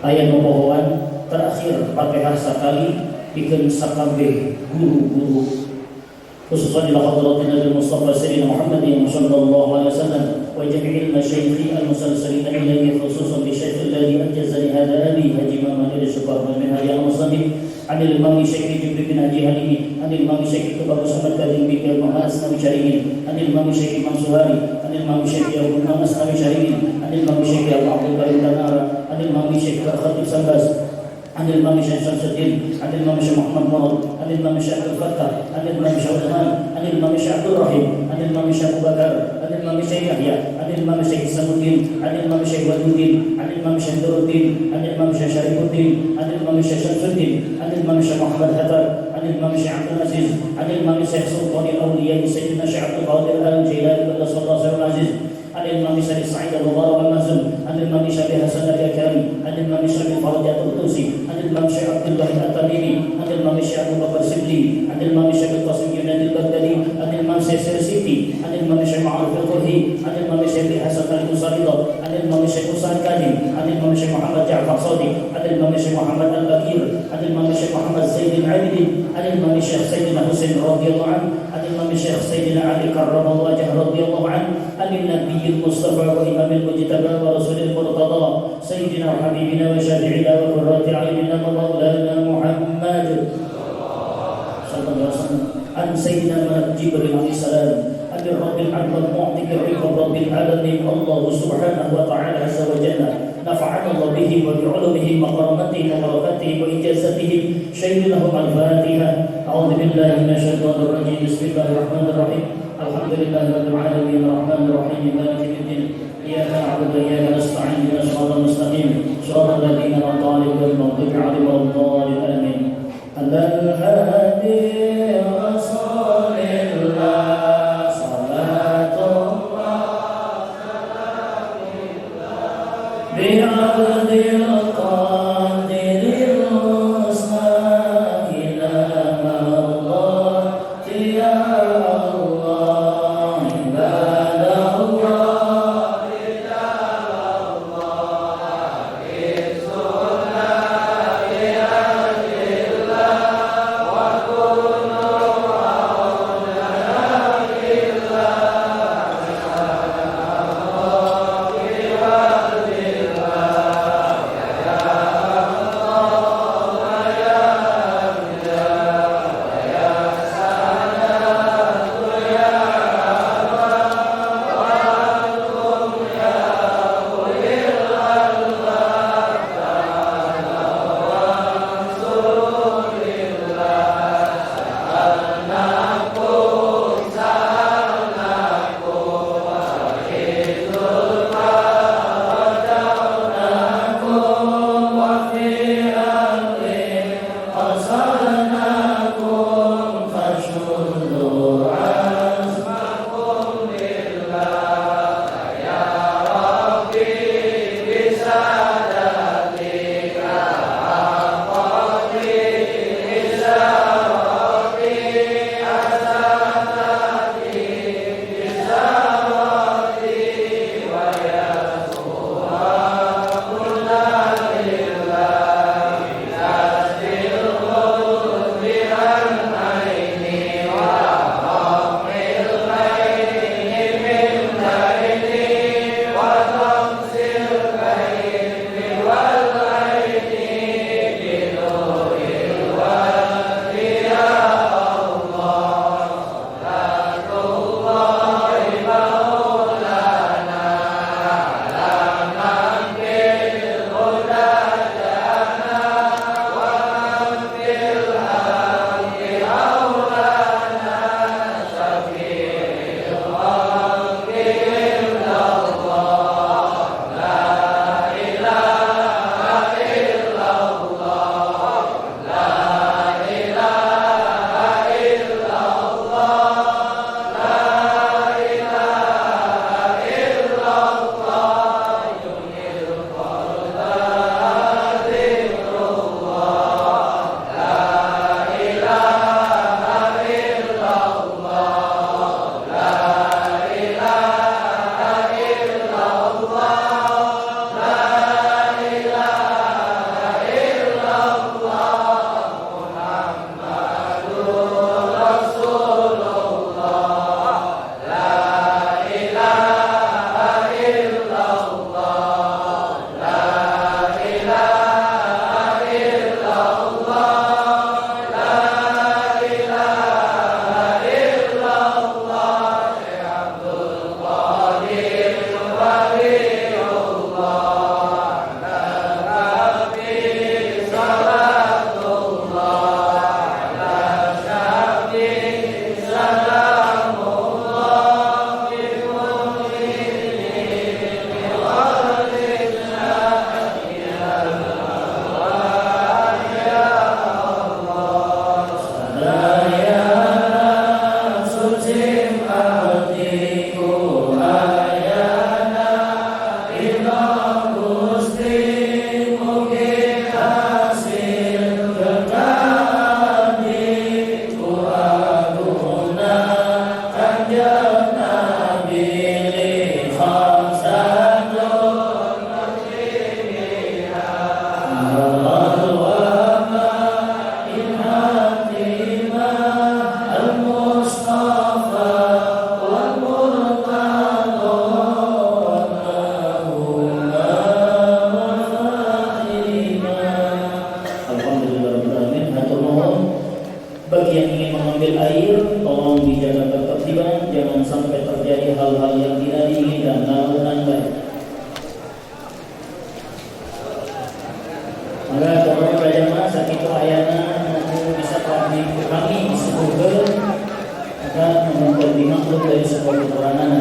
ayat pemohon terakhir Fatihah sekali bikin sakambe guru-guru khususnya di hadratin Nabi Mustafa Sayyidina Muhammad sallallahu alaihi wasallam wa jami'il masyayikh al-musalsalin ilayhi khususan bi syekh alladhi anjazani hada abi Haji Muhammad al-Syukar min hadi al-musannif عن الإمام الشيخ جبريل بن هادي حليمي عن الإمام الشيخ أبو سعد الكاظمي بن أسلم شريمين عن الإمام الشيخ منصوري عن الإمام الشيخ أبو أسلم شريمين عن الإمام الشيخ أبو عبد الباري التنارى عن الإمام الشيخ خطيب سنباس عن الإمام الشيخ شمس الدين عن الإمام الشيخ محمد مرض عن الإمام الشيخ الفتح عن الإمام الشيخ عثمان عن الإمام الشيخ عبد الرحيم عن الإمام الشيخ أبو بكر عن الإمام الشيخ يحيى عن الإمام الشيخ سام الدين عن الإمام الشيخ ولي الدين عن الإمام الشيخ نور الدين عن الإمام الشيخ شريف الدين عن الإمام الشيخ شمس الدين عن الإمام الشيخ محمد حتر عن الإمام الشيخ عبد العزيز عن الإمام الشيخ سلطان الأولياء سيدنا الشيخ عبد القادر الجيلاني قدس الله سره العزيز عن الإمام الشيخ سعيد المبارك المهزوم عن الإمام الشيخ حسن الكرمي عن الإمام الشيخ فرجة الطوسي عن الإمام الشيخ عبد الله التميمي عن الإمام الشيخ أبو بكر السبلي عن الإمام الشيخ القاسم جنيد البغدادي عن الإمام الشيخ سيرسيتي عن الإمام الشيخ معروف القرهي عن الإمام الشيخ حسن المصريضة عن الإمام الشيخ حسين كاظم عن الإمام الشيخ محمد جعفر صادق عن الإمام الشيخ محمد البكير عن الإمام الشيخ محمد زيد العابدين عن الإمام الشيخ سيدنا حسين رضي الله عنه عن الإمام الشيخ سيدنا علي كرم الله وجهه رضي الله عنه عن النبي المصطفى وإمام المجتبى ورسول المرتضى سيدنا وحبيبنا وشافعنا وقرة أعيننا ومولانا محمد صلى الله عليه وسلم عن سيدنا جبريل عليه السلام عن الرب العلم المعطي الرب رب العالمين الله سبحانه وتعالى عز وجل نفعنا الله به وبعلومه وكرامته وبركاته وإجازته شهد لهم الفاتحة أعوذ بالله من الشيطان الرجيم بسم الله الرحمن الرحيم الحمد لله رب العالمين الرحمن الرحيم مالك يوم الدين إياك نعبد وإياك نستعين اهدنا الصراط المستقيم صراط الذين أنعمت عليهم غير المغضوب عليهم ولا الضالين آمين الهادي رسول الله صلاة بعبد القادر المصنع إلى الله يا الله عباد الله رجال الله في السنة bagi yang ingin mengambil air, tolong dijaga ketertiban, jangan sampai terjadi hal-hal yang tidak diinginkan dalam baik. Maka kalau jamaah saat itu ayana bisa kami disebutkan maka membuat dimaklum dari sebuah kekurangan.